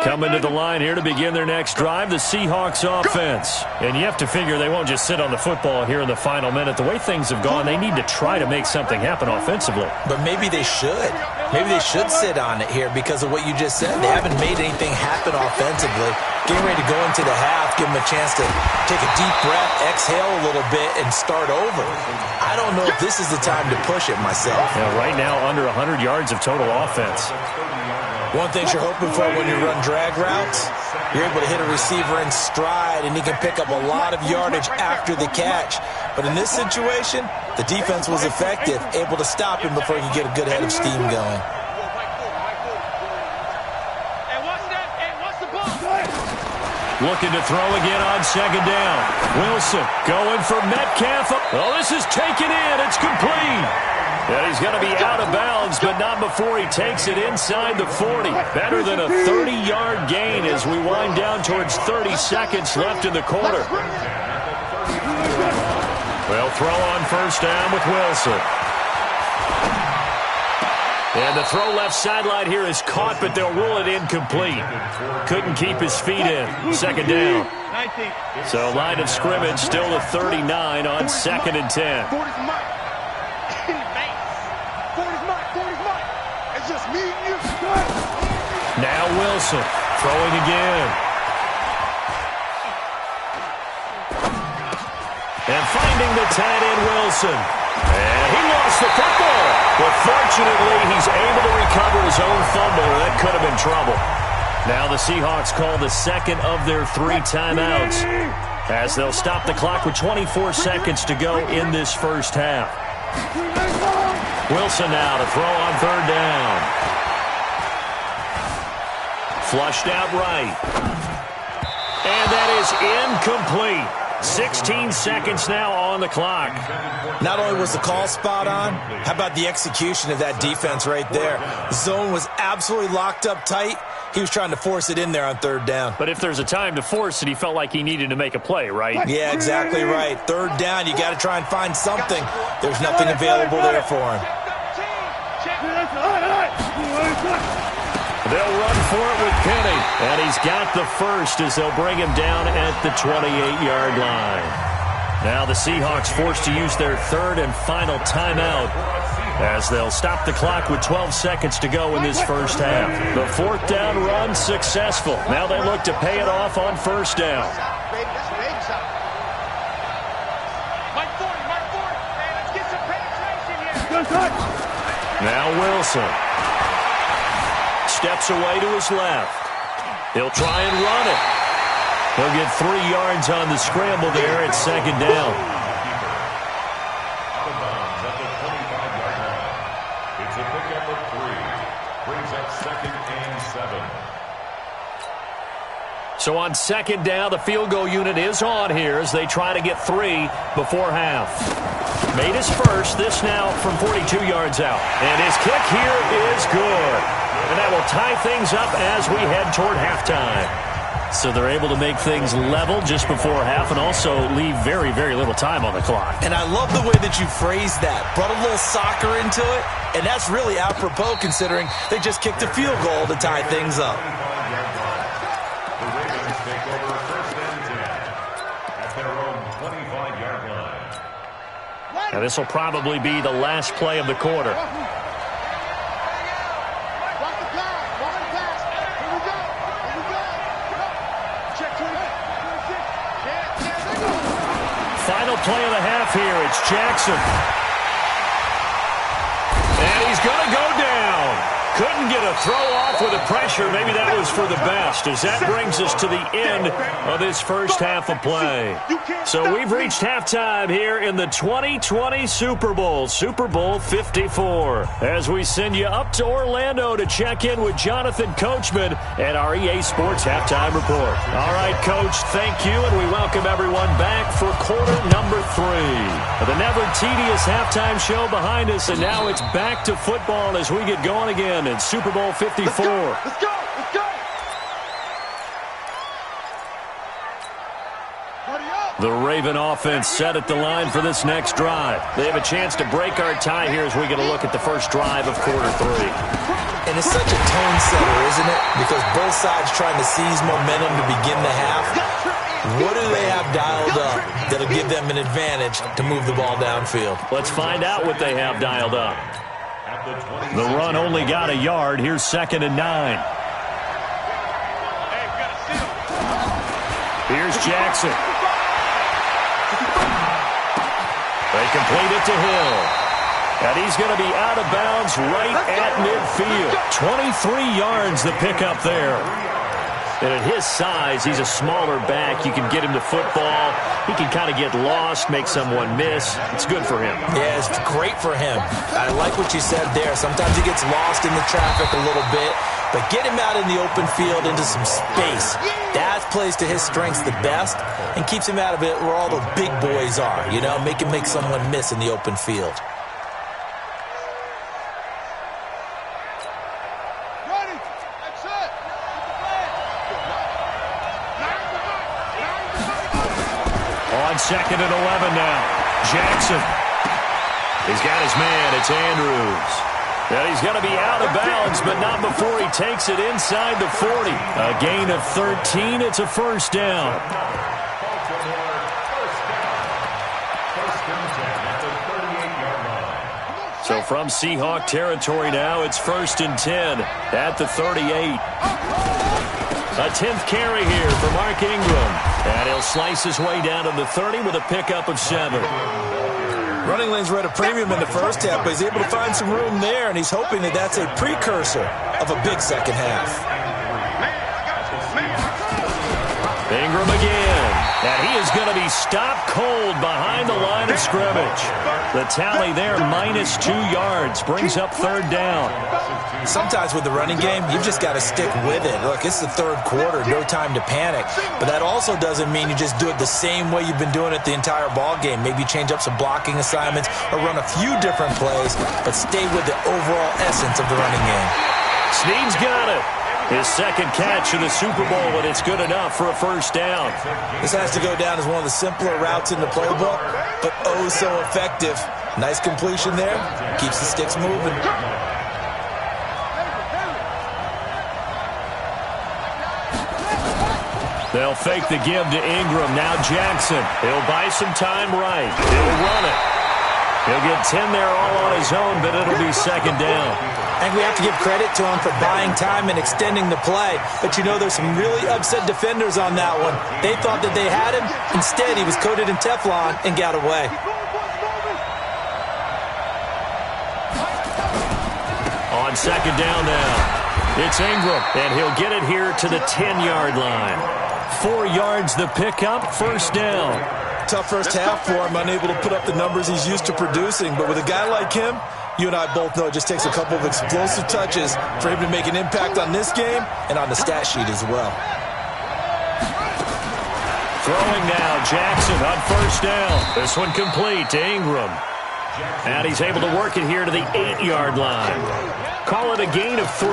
Coming to the line here to begin their next drive, the Seahawks offense. And you have to figure they won't just sit on the football here in the final minute. The way things have gone, they need to try to make something happen offensively. But maybe they should. Maybe they should sit on it here because of what you just said. They haven't made anything happen offensively. Getting ready to go into the half, give them a chance to take a deep breath, exhale a little bit, and start over. I don't know if this is the time to push it myself. Yeah, right now, under 100 yards of total offense. One thing you're hoping for when you run drag routes, you're able to hit a receiver in stride, and he can pick up a lot of yardage after the catch. But in this situation, the defense was effective, able to stop him before he could get a good head of steam going. Looking to throw again on second down. Wilson going for Metcalf. Oh, this is taken in. It's complete. And he's going to be out of bounds, but not before he takes it inside the 40. Better than a 30-yard gain as we wind down towards 30 seconds left in the quarter. Well, throw on first down with Wilson. And the throw left sideline here is caught, but they'll rule it incomplete. Couldn't keep his feet in. Second down. So line of scrimmage still to 39 on 2nd and 10. It's just me and you. Now Wilson throwing again. And finding the tight end Wilson. And he lost the football. But fortunately, he's able to recover his own fumble. That could have been trouble. Now the Seahawks call the second of their 3 timeouts as they'll stop the clock with 24 seconds to go in this first half. Wilson now to throw on 3rd down. Flushed out right. And that is incomplete. 16 seconds now on the clock. Not only was the call spot on, how about the execution of that defense right there? The zone was absolutely locked up tight. He was trying to force it in there on 3rd down. But if there's a time to force it, he felt like he needed to make a play, right? Yeah, exactly right. 3rd down, you got to try and find something. There's nothing available there for him. They'll run for it with Penny, and he's got the first as they'll bring him down at the 28-yard line. Now the Seahawks forced to use their 3rd and final timeout as they'll stop the clock with 12 seconds to go in this first half. The 4th down run successful. Now they look to pay it off on 1st down. Now Wilson steps away to his left. He'll try and run it. He'll get 3 yards on the scramble there at 2nd down. It's a pickup of 3. Brings up 2nd and 7. So on 2nd down, the field goal unit is on here as they try to get 3 before half. Made his first, this now from 42 yards out. And his kick here is good. And that will tie things up as we head toward halftime. So they're able to make things level just before half and also leave very, very little time on the clock. And I love the way that you phrased that. Brought a little soccer into it, and that's really apropos considering they just kicked a field goal to tie things up. The Ravens take over 1st and 10 at their own 25-yard line. Now this will probably be the last play of the quarter. Final play of the half here. It's Jackson. And he's going to go down. Couldn't get a throw off with the pressure. Maybe that was for the best, as that brings us to the end of this first half of play. So we've reached halftime here in the 2020 Super Bowl, Super Bowl 54, as we send you up to Orlando to check in with Jonathan Coachman at our EA Sports Halftime Report. All right, Coach, thank you, and we welcome everyone back for quarter number 3. The never tedious halftime show behind us, and now it's back to football as we get going again in Super Bowl 54. Let's go! Let's go! The Raven offense set at the line for this next drive. They have a chance to break our tie here as we get a look at the first drive of quarter 3. And it's such a tone setter, isn't it? Because both sides trying to seize momentum to begin the half. What do they have dialed up that'll give them an advantage to move the ball downfield? Let's find out what they have dialed up. The run only got a yard. Here's 2nd and 9. Here's Jackson. They complete it to Hill. And he's going to be out of bounds right at midfield. 23 yards the pickup there. And at his size, he's a smaller back. You can get him to football. He can kind of get lost, make someone miss. It's good for him. Yeah, it's great for him. I like what you said there. Sometimes he gets lost in the traffic a little bit, but get him out in the open field into some space. That plays to his strengths the best and keeps him out of it where all the big boys are, you know, make him make someone miss in the open field. On 2nd and 11 now. Jackson. He's got his man. It's Andrews. And he's going to be out of bounds, but not before he takes it inside the 40. A gain of 13. It's a first down. So from Seahawk territory now, it's 1st and 10 at the 38. A 10th carry here for Mark Ingram. And he'll slice his way down to the 30 with a pickup of 7. Running lanes were at a premium in the first half, but he's able to find some room there, and he's hoping that that's a precursor of a big second half. Ingram again, and he is going to be stopped cold behind the line of scrimmage. The tally there, -2 yards, brings up 3rd down. Sometimes with the running game, you've just got to stick with it. Look, it's the 3rd quarter, no time to panic. But that also doesn't mean you just do it the same way you've been doing it the entire ball game. Maybe change up some blocking assignments or run a few different plays, but stay with the overall essence of the running game. Snead's got it. His 2nd catch of the Super Bowl, and it's good enough for a first down. This has to go down as one of the simpler routes in the playbook, but oh so effective. Nice completion there. Keeps the sticks moving. They'll fake the give to Ingram. Now Jackson. He'll buy some time right. He'll run it. He'll get 10 there all on his own, but it'll be 2nd down. And we have to give credit to him for buying time and extending the play. But you know, there's some really upset defenders on that one. They thought that they had him. Instead, he was coated in Teflon and got away. On 2nd down now, it's Ingram, and he'll get it here to the 10-yard line. 4 yards the pickup, first down. Tough first half for him, unable to put up the numbers he's used to producing. But with a guy like him, you and I both know it just takes a couple of explosive touches for him to make an impact on this game and on the stat sheet as well. Throwing now, Jackson on first down. This one complete to Ingram. And he's able to work it here to the 8-yard line. Call it a gain of 3,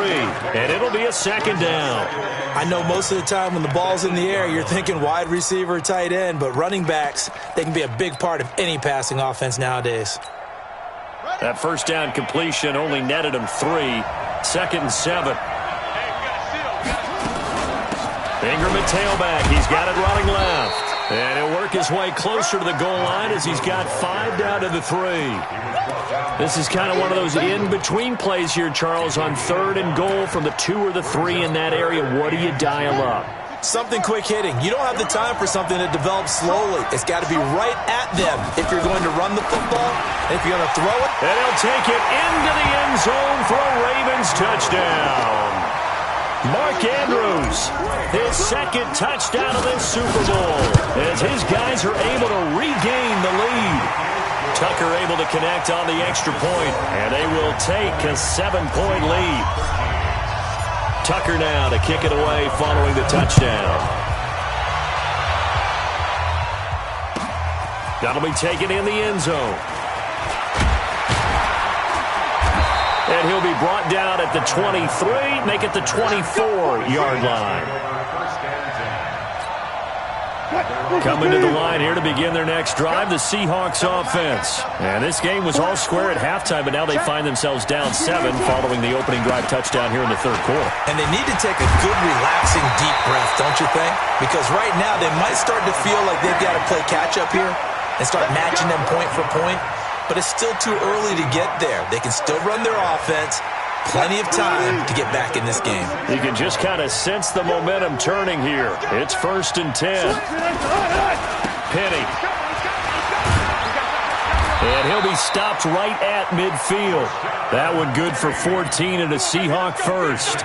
and it'll be a 2nd down. I know most of the time when the ball's in the air, you're thinking wide receiver, tight end, but running backs, they can be a big part of any passing offense nowadays. That first down completion only netted him 3. 2nd and 7. Ingram at tailback. He's got it running left. And he'll work his way closer to the goal line as he's got 5 down to the 3. This is kind of one of those in-between plays here, Charles, on 3rd and goal from the 2 or the 3 in that area. What do you dial up? Something quick hitting. You don't have the time for something that develops slowly. It's got to be right at them if you're going to run the football, and if you're going to throw it. And he'll take it into the end zone for a Ravens touchdown. Mark Andrews, his 2nd touchdown of this Super Bowl, as his guys are able to regain the lead. Tucker able to connect on the extra point, and they will take a 7-point lead. Tucker now to kick it away following the touchdown. That'll be taken in the end zone. And he'll be brought down at the 23, make it the 24-yard line. Coming to the line here to begin their next drive, the Seahawks offense. And this game was all square at halftime, but now they find themselves down 7 following the opening drive touchdown here in the 3rd quarter. And they need to take a good, relaxing, deep breath, don't you think? Because right now they might start to feel like they've got to play catch-up here and start matching them point for point. But it's still too early to get there. They can still run their offense. Plenty of time to get back in this game. You can just kind of sense the momentum turning here. It's 1st and 10. Penny. And he'll be stopped right at midfield. That one good for 14 and a Seahawk first.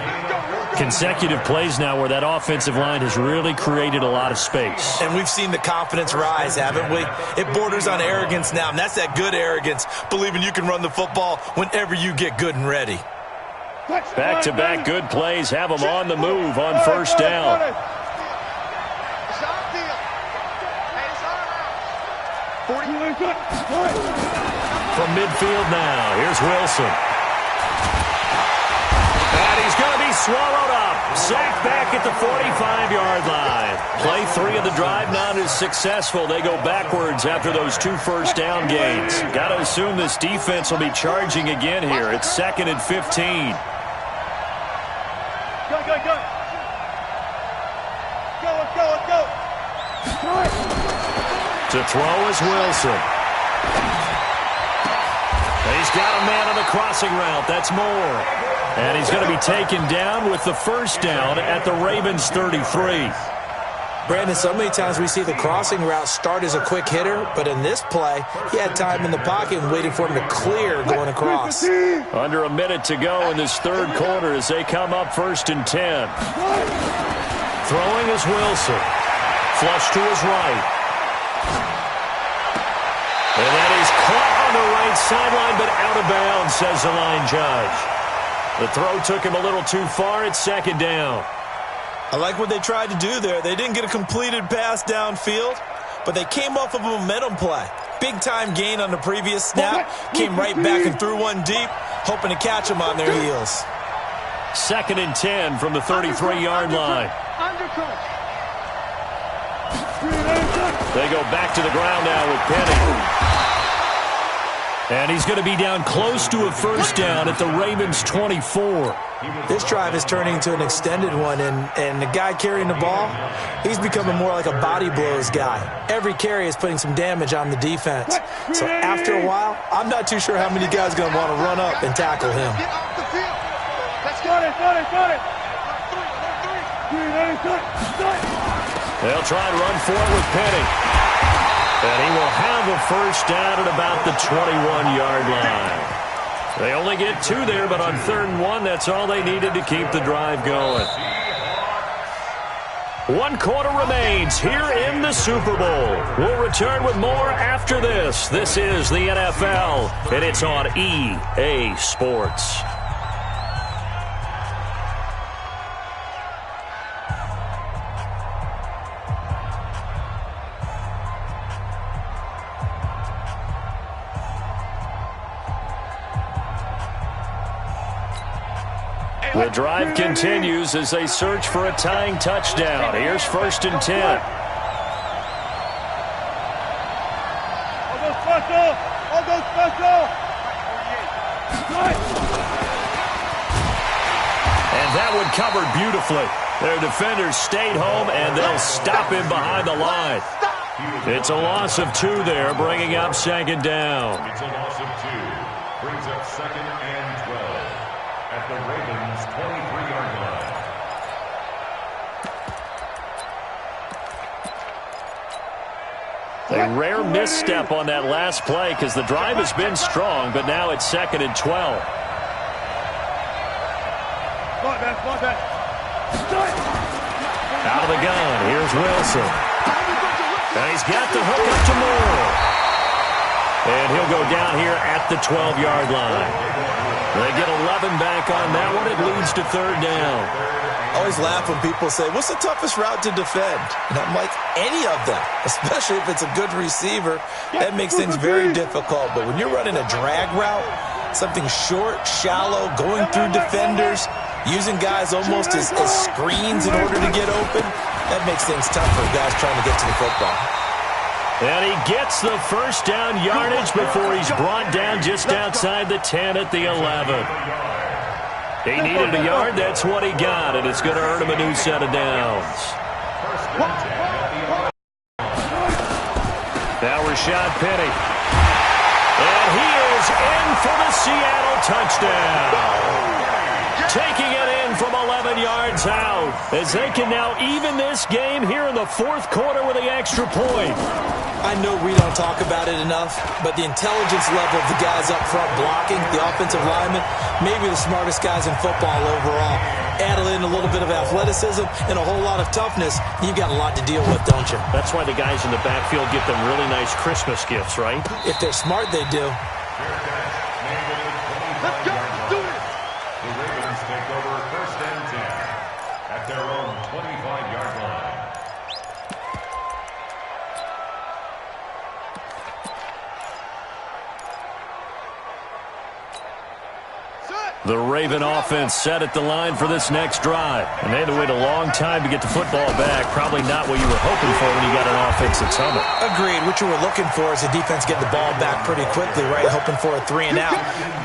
Consecutive plays now where that offensive line has really created a lot of space. And we've seen the confidence rise, haven't we? It borders on arrogance now, and that's that good arrogance, believing you can run the football whenever you get good and ready. Back-to-back good plays have them on the move on first down. From midfield now, here's Wilson. And he's going to be swallowed up. Sacked back at the 45-yard line. Play 3 of the drive not as successful. They go backwards after those 2 first-down gains. Got to assume this defense will be charging again here. It's 2nd and 15. Go. Let's go. To throw is Wilson. He's got a man on the crossing route. That's Moore. And he's going to be taken down with the first down at the Ravens 33. Brandon, so many times we see the crossing route start as a quick hitter, but in this play, he had time in the pocket and waiting for him to clear going across. Under a minute to go in this third quarter as they come up 1st and 10. Throwing is Wilson. Flush to his right. And that is caught on the right sideline, but out of bounds, says the line judge. The throw took him a little too far. It's 2nd down. I like what they tried to do there. They didn't get a completed pass downfield, but they came off of a momentum play. Big-time gain on the previous snap. Came right back and threw one deep, hoping to catch them on their heels. 2nd and 10 from the 33-yard line. They go back to the ground now with Penny. And he's going to be down close to a first down at the Ravens 24. This drive is turning into an extended one, and the guy carrying the ball, he's becoming more like a body blows guy. Every carry is putting some damage on the defense. So after a while, I'm not too sure how many guys are going to want to run up and tackle him. They'll try and run for it with Penny. And he will have a first down at about the 21-yard line. They only get 2 there, but on 3rd and 1, that's all they needed to keep the drive going. 1 quarter remains here in the Super Bowl. We'll return with more after this. This is the NFL, and it's on EA Sports. The drive continues as they search for a tying touchdown. Here's 1st and 10. All go special. And that one covered beautifully. Their defenders stayed home, and they'll stop him behind the line. It's a loss of 2 there, bringing up 2nd down. It's a loss of 2. Brings up 2nd and 12 at the Ravens 23-yard line. A rare misstep on that last play because the drive has been strong, but now it's 2nd and 12. Out of the gun, here's Wilson. And he's got the hook up to Moore. And he'll go down here at the 12-yard line. They get 11 back on that one. It leads to 3rd down. I always laugh when people say, what's the toughest route to defend? And I'm like, any of them, especially if it's a good receiver. That makes things very difficult. But when you're running a drag route, something short, shallow, going through defenders, using guys almost as screens in order to get open, that makes things tough for guys trying to get to the football. And he gets the first down yardage before he's brought down just outside the 10 at the 11. He needed a yard. That's what he got, and it's going to earn him a new set of downs. Now Rashad Penny. And he is in for the Seattle touchdown. Taking it in from 11 yards out as they can now even this game here in the 4th quarter with the extra point. I know we don't talk about it enough, but the intelligence level of the guys up front blocking, the offensive linemen, maybe the smartest guys in football overall. Add in a little bit of athleticism and a whole lot of toughness, you've got a lot to deal with, don't you? That's why the guys in the backfield get them really nice Christmas gifts, right? If they're smart, they do. Let's go. Do it. The Ravens take over 1st and 10 at their own 25-yard line. The Raven offense set at the line for this next drive. And they had to wait a long time to get the football back. Probably not what you were hoping for when you got an offense that's humming. Agreed. What you were looking for is the defense get the ball back pretty quickly, right? Hoping for a 3 and out.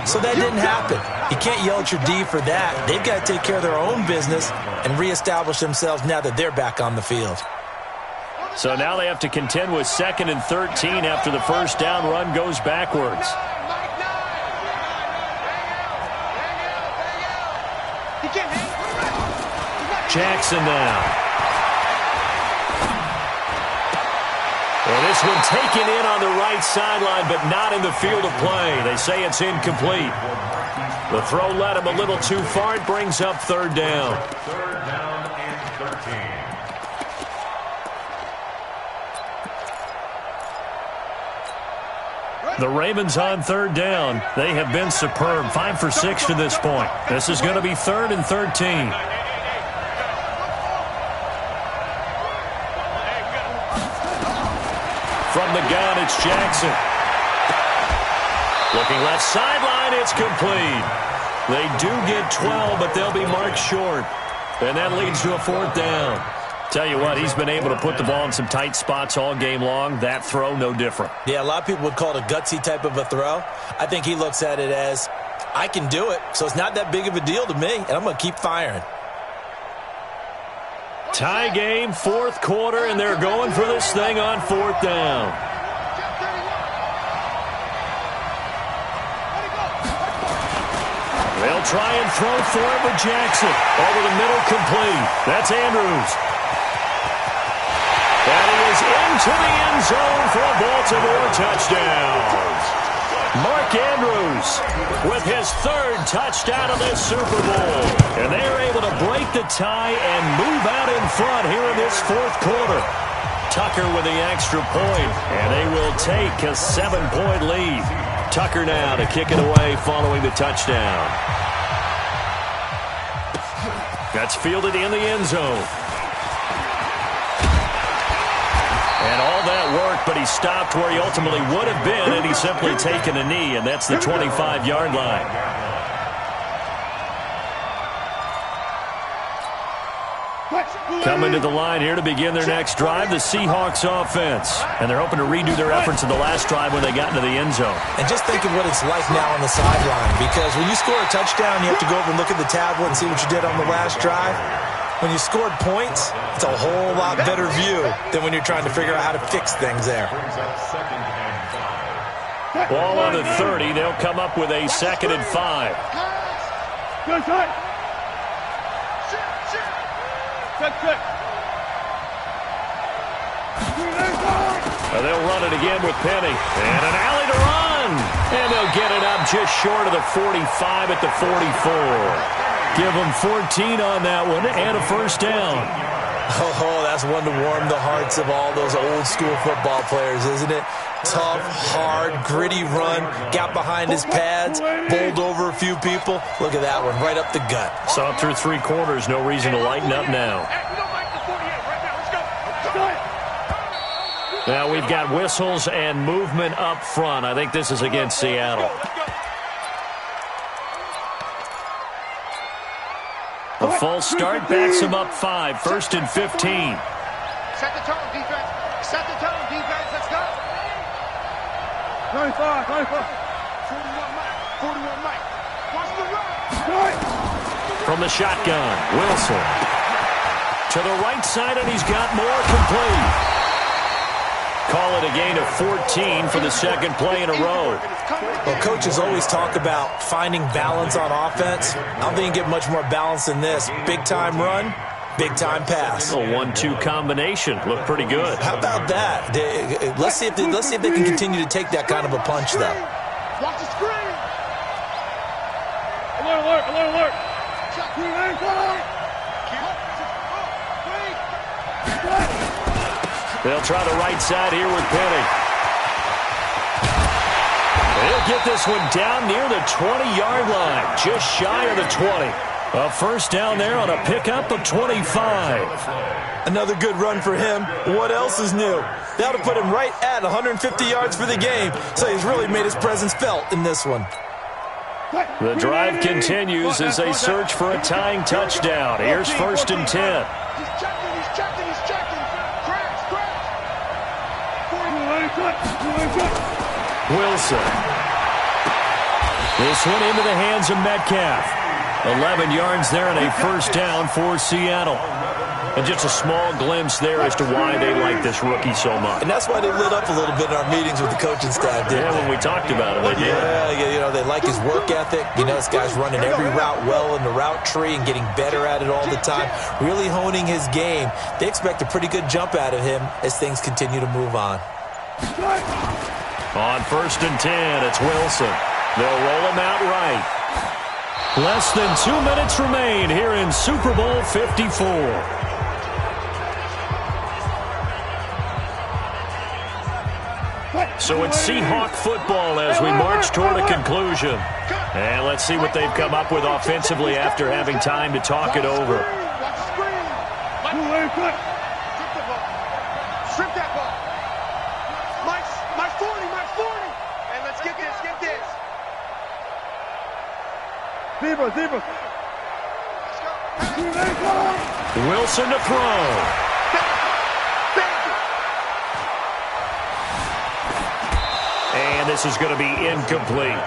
So that didn't happen. You can't yell at your D for that. They've got to take care of their own business and reestablish themselves now that they're back on the field. So now they have to contend with 2nd and 13 after the first down run goes backwards. Jackson now. And this one taken in on the right sideline, but not in the field of play. They say it's incomplete. The throw led him a little too far. It brings up 3rd down. 3rd down and 13. The Ravens on 3rd down. They have been superb. 5 for 6 to this point. This is going to be 3rd and 13. From the gun, it's Jackson. Looking left sideline, it's complete. They do get 12, but they'll be marked short. And that leads to a 4th down. Tell you what, he's been able to put the ball in some tight spots all game long. That throw, no different. Yeah, a lot of people would call it a gutsy type of a throw. I think he looks at it as, I can do it, so it's not that big of a deal to me, and I'm going to keep firing. Tie game, 4th quarter, and they're going for this thing on 4th down. They'll try and throw for it with Jackson. Over the middle, complete. That's Andrews. And he is into the end zone for a Baltimore touchdown. Mark Andrews with his 3rd touchdown of this Super Bowl. And they are able to break the tie and move out in front here in this 4th quarter. Tucker with the extra point, and they will take a 7-point lead. Tucker now to kick it away following the touchdown. That's fielded in the end zone. And all that work, but he stopped where he ultimately would have been, and he's simply taken a knee, and that's the 25-yard line. Coming to the line here to begin their next drive, the Seahawks offense. And they're hoping to redo their efforts in the last drive when they got into the end zone. And just think of what it's like now on the sideline, because when you score a touchdown, you have to go over and look at the tablet and see what you did on the last drive. When you scored points, it's a whole lot better view than when you're trying to figure out how to fix things there. Ball on the 30. They'll come up with a 2nd and 5. They'll run it again with Penny. And an alley to run. And they'll get it up just short of the 45 at the 44. Give them 14 on that one and a 1st down. Oh, that's one to warm the hearts of all those old school football players, isn't it? Tough, hard, gritty run, got behind his pads, bowled over a few people. Look at that one, right up the gut. Saw it through 3 quarters, no reason to lighten up now. Now we've got whistles and movement up front. I think this is against Seattle. A false start backs him up 5. 1st and 15. Set the tone, defense. Set the tone, defense. Let's go. 95. 41 Mike. Watch the run. From the shotgun, Wilson. To the right side, and he's got more, complete. Call it a gain of 14 for the 2nd play in a row. Well, coaches always talk about finding balance on offense. I don't think you get much more balance than this. Big-time run, big-time pass. A 1-2 combination. Looked pretty good. How about that? Let's see if they can continue to take that kind of a punch, though. Watch the screen. Alert. They'll try the right side here with Penny. They'll get this one down near the 20-yard line, just shy of the 20. A 1st down there on a pickup of 25. Another good run for him. What else is new? That'll put him right at 150 yards for the game, so he's really made his presence felt in this one. The drive continues as they search for a tying touchdown. Here's 1st and 10. He's checking. Crash. Wilson. This one into the hands of Metcalf. 11 yards there and a first down for Seattle. And just a small glimpse there as to why they like this rookie so much. And that's why they lit up a little bit in our meetings with the coaching staff, didn't they? When we talked about it, they did. Yeah, they like his work ethic. This guy's running every route well in the route tree and getting better at it all the time, really honing his game. They expect a pretty good jump out of him as things continue to move on. On 1st and 10, it's Wilson. They'll roll him out right. Less than 2 minutes remain here in Super Bowl 54. So it's Seahawk football as we march toward a conclusion. And let's see what they've come up with offensively after having time to talk it over. Strip that ball. My 40. And let's get this. Zebra. Wilson to throw. And this is going to be incomplete.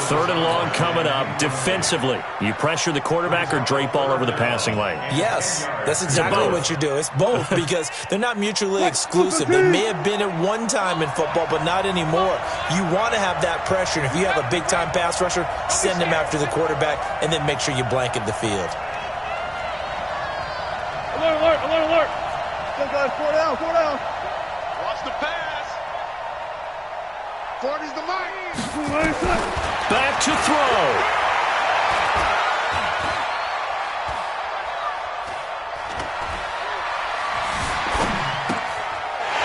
3rd and long coming up. Defensively, you pressure the quarterback or drape all over the passing lane? Yes, that's exactly what you do. It's both because they're not mutually exclusive. They may have been at one time in football, but not anymore. You want to have that pressure. And if you have a big-time pass rusher, send him after the quarterback and then make sure you blanket the field. Alert. Still guys, 4 down. Watch the pass. 40's the mark. Back to throw.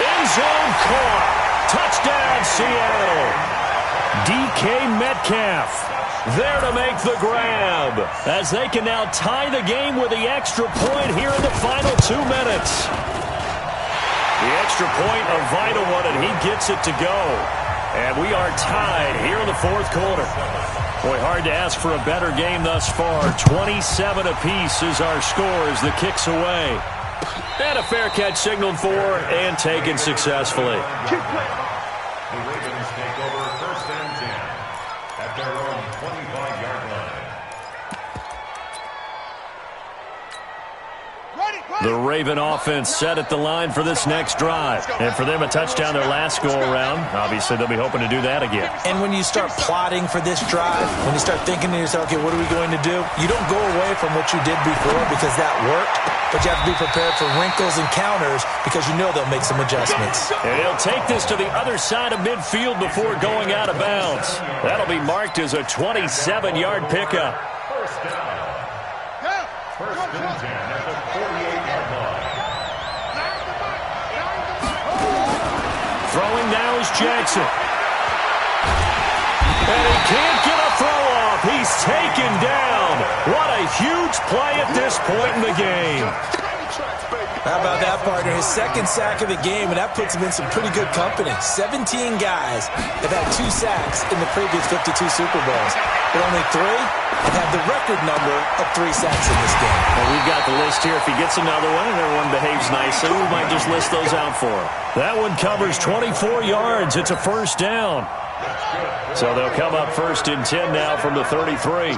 End zone caught. Touchdown, Seattle. DK Metcalf there to make the grab as they can now tie the game with the extra point here in the final 2 minutes. The extra point, a vital one, and he gets it to go. And we are tied here in the 4th quarter. Boy, hard to ask for a better game thus far. 27 apiece is our score as the kick's away. And a fair catch signaled for and taken successfully. The Ravens take over 1st and 10 at their own 25-yard line. The Raven offense set at the line for this next drive. And for them, a touchdown their last go-around. Obviously, they'll be hoping to do that again. And when you start plotting for this drive, when you start thinking to yourself, okay, what are we going to do? You don't go away from what you did before because that worked, but you have to be prepared for wrinkles and counters because you know they'll make some adjustments. And he'll take this to the other side of midfield before going out of bounds. That'll be marked as a 27-yard pickup. First down. 1st and 10 at the 48-yard line. Throwing now is Jackson. And he can't get a throw off. He's taken down. What a huge play at this point in the game. How about that, partner? His 2nd sack of the game, and that puts him in some pretty good company. 17 guys have had 2 sacks in the previous 52 Super Bowls, but only 3 have had the record number of 3 sacks in this game. Well, we've got the list here. If he gets another one and everyone behaves nicely, we might just list those out for him. That one covers 24 yards. It's a first down. So they'll come up 1st and 10 now from the 33.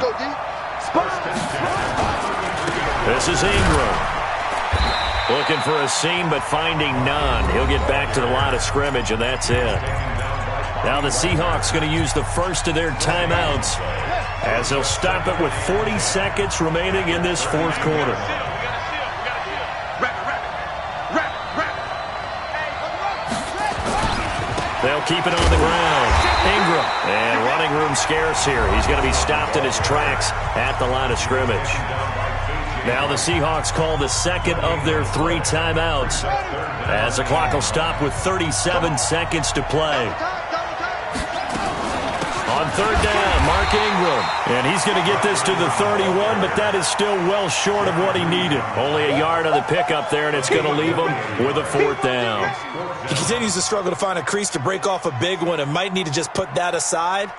This is Ingram. Looking for a seam, but finding none. He'll get back to the line of scrimmage, and that's it. Now the Seahawks going to use the first of their timeouts as they'll stop it with 40 seconds remaining in this 4th quarter. They'll keep it on the ground. Ingram, and running room scarce here. He's going to be stopped in his tracks at the line of scrimmage. Now the Seahawks call the 2nd of their 3 timeouts as the clock will stop with 37 seconds to play. On 3rd down, Mark Ingram. And he's going to get this to the 31, but that is still well short of what he needed. Only a yard on the pickup there, and it's going to leave him with a 4th down. He continues to struggle to find a crease to break off a big one and might need to just put that aside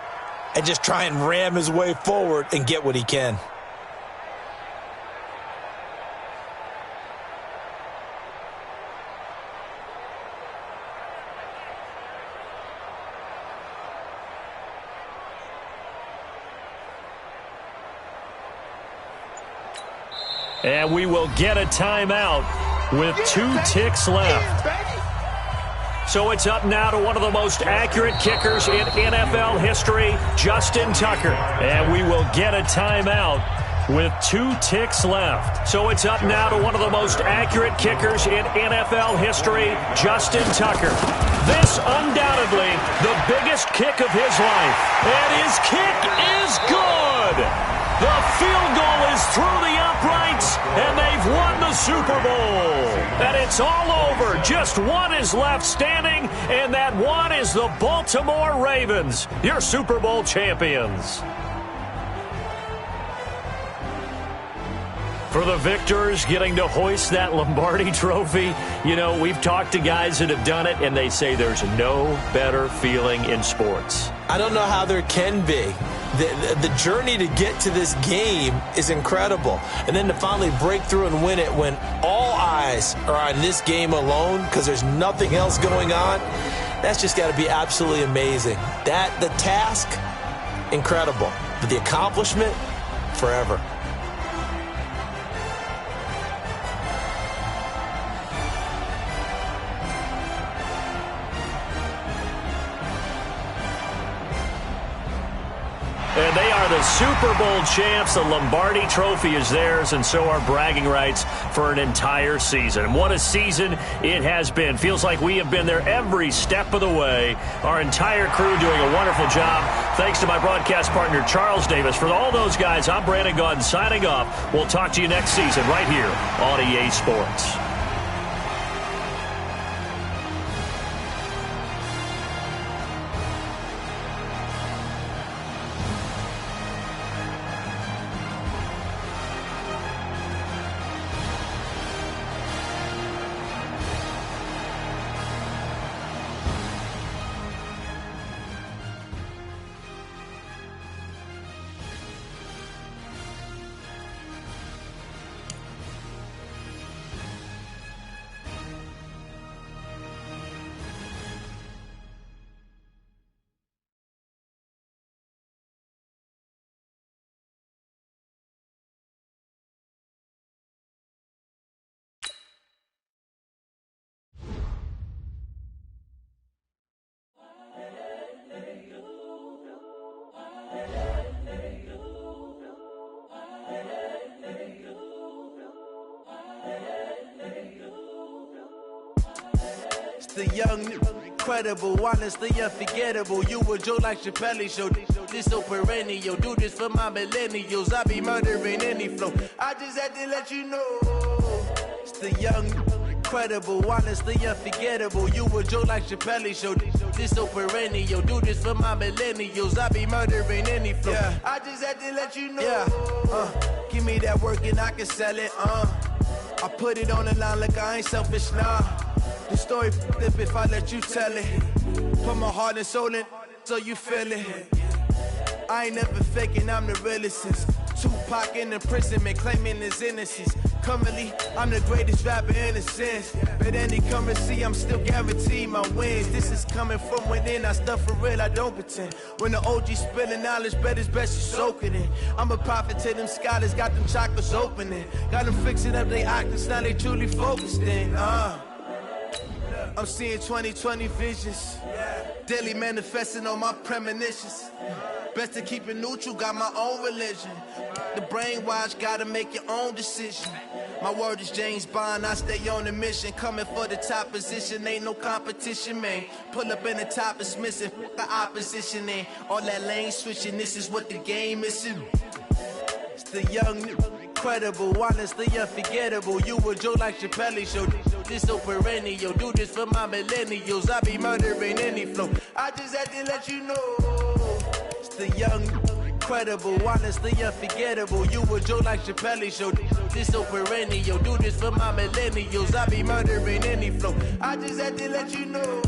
and just try and ram his way forward and get what he can. And we will get a timeout with 2 ticks left. So it's up now to one of the most accurate kickers in NFL history, Justin Tucker. And we will get a timeout with 2 ticks left. So it's up now to one of the most accurate kickers in NFL history, Justin Tucker. This undoubtedly the biggest kick of his life. And his kick is good. The field goal is through the uprights, and they've won the Super Bowl. And it's all over. Just one is left standing, and that one is the Baltimore Ravens, your Super Bowl champions. For the victors getting to hoist that Lombardi trophy, you know, we've talked to guys that have done it, and they say there's no better feeling in sports. I don't know how there can be. The journey to get to this game is incredible. And then to finally break through and win it when all eyes are on this game alone because there's nothing else going on, that's just got to be absolutely amazing. The task, incredible. But the accomplishment, forever. And they are the Super Bowl champs. The Lombardi trophy is theirs, and so are bragging rights for an entire season. And what a season it has been. Feels like we have been there every step of the way. Our entire crew doing a wonderful job. Thanks to my broadcast partner, Charles Davis. For all those guys, I'm Brandon Gaudin signing off. We'll talk to you next season right here on EA Sports. The young, incredible, honestly unforgettable. You a Joe like Chappelle show. This so perennial. Do this for my millennials. I be murdering any flow. I just had to let you know. It's the young, incredible, honestly unforgettable. You a Joe like Chappelle show. This so perennial. Do this for my millennials. I be murdering any flow. Yeah. I just had to let you know. Yeah. Give me that work and I can sell it. I put it on the line like I ain't selfish, nah. The story flip if I let you tell it. Put my heart and soul in so you feel it. I ain't never faking, I'm the realest since Tupac in imprisonment, claiming his innocence. Currently, I'm the greatest rapper in a sense. But any currency, I'm still guaranteed my wins. This is coming from within, I stuff for real, I don't pretend. When the OG spilling knowledge, bet it's best you soak it in. I'm a prophet to them scholars, got them chakras opening. Got them fixing up they octaves, now they truly focused in. I'm seeing 2020 visions. Daily manifesting on my premonitions. Best to keep it neutral, got my own religion. The brainwash, gotta make your own decision. My word is James Bond, I stay on a mission. Coming for the top position, ain't no competition, man. Pull up in the top, it's missing, the opposition in. All that lane switching, this is what the game is. It's the young, incredible, honestly unforgettable. You a Joe like Chappelle show. This so perennial. Do this for my millennials. I be murdering any flow. I just had to let you know. It's the young, incredible, honestly unforgettable. You a Joe like Chappelle show. This so perennial. Do this for my millennials. I be murdering any flow. I just had to let you know.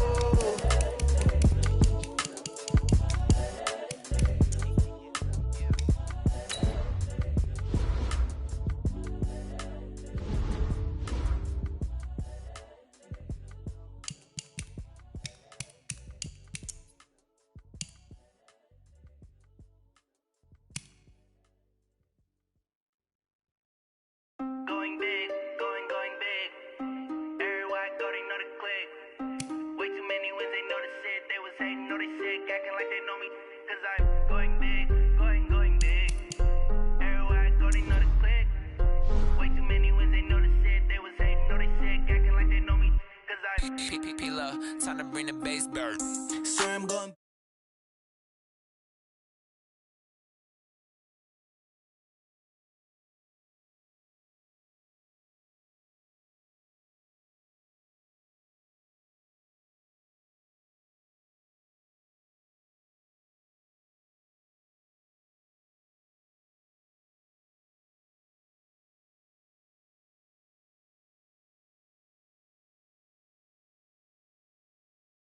I'm gone.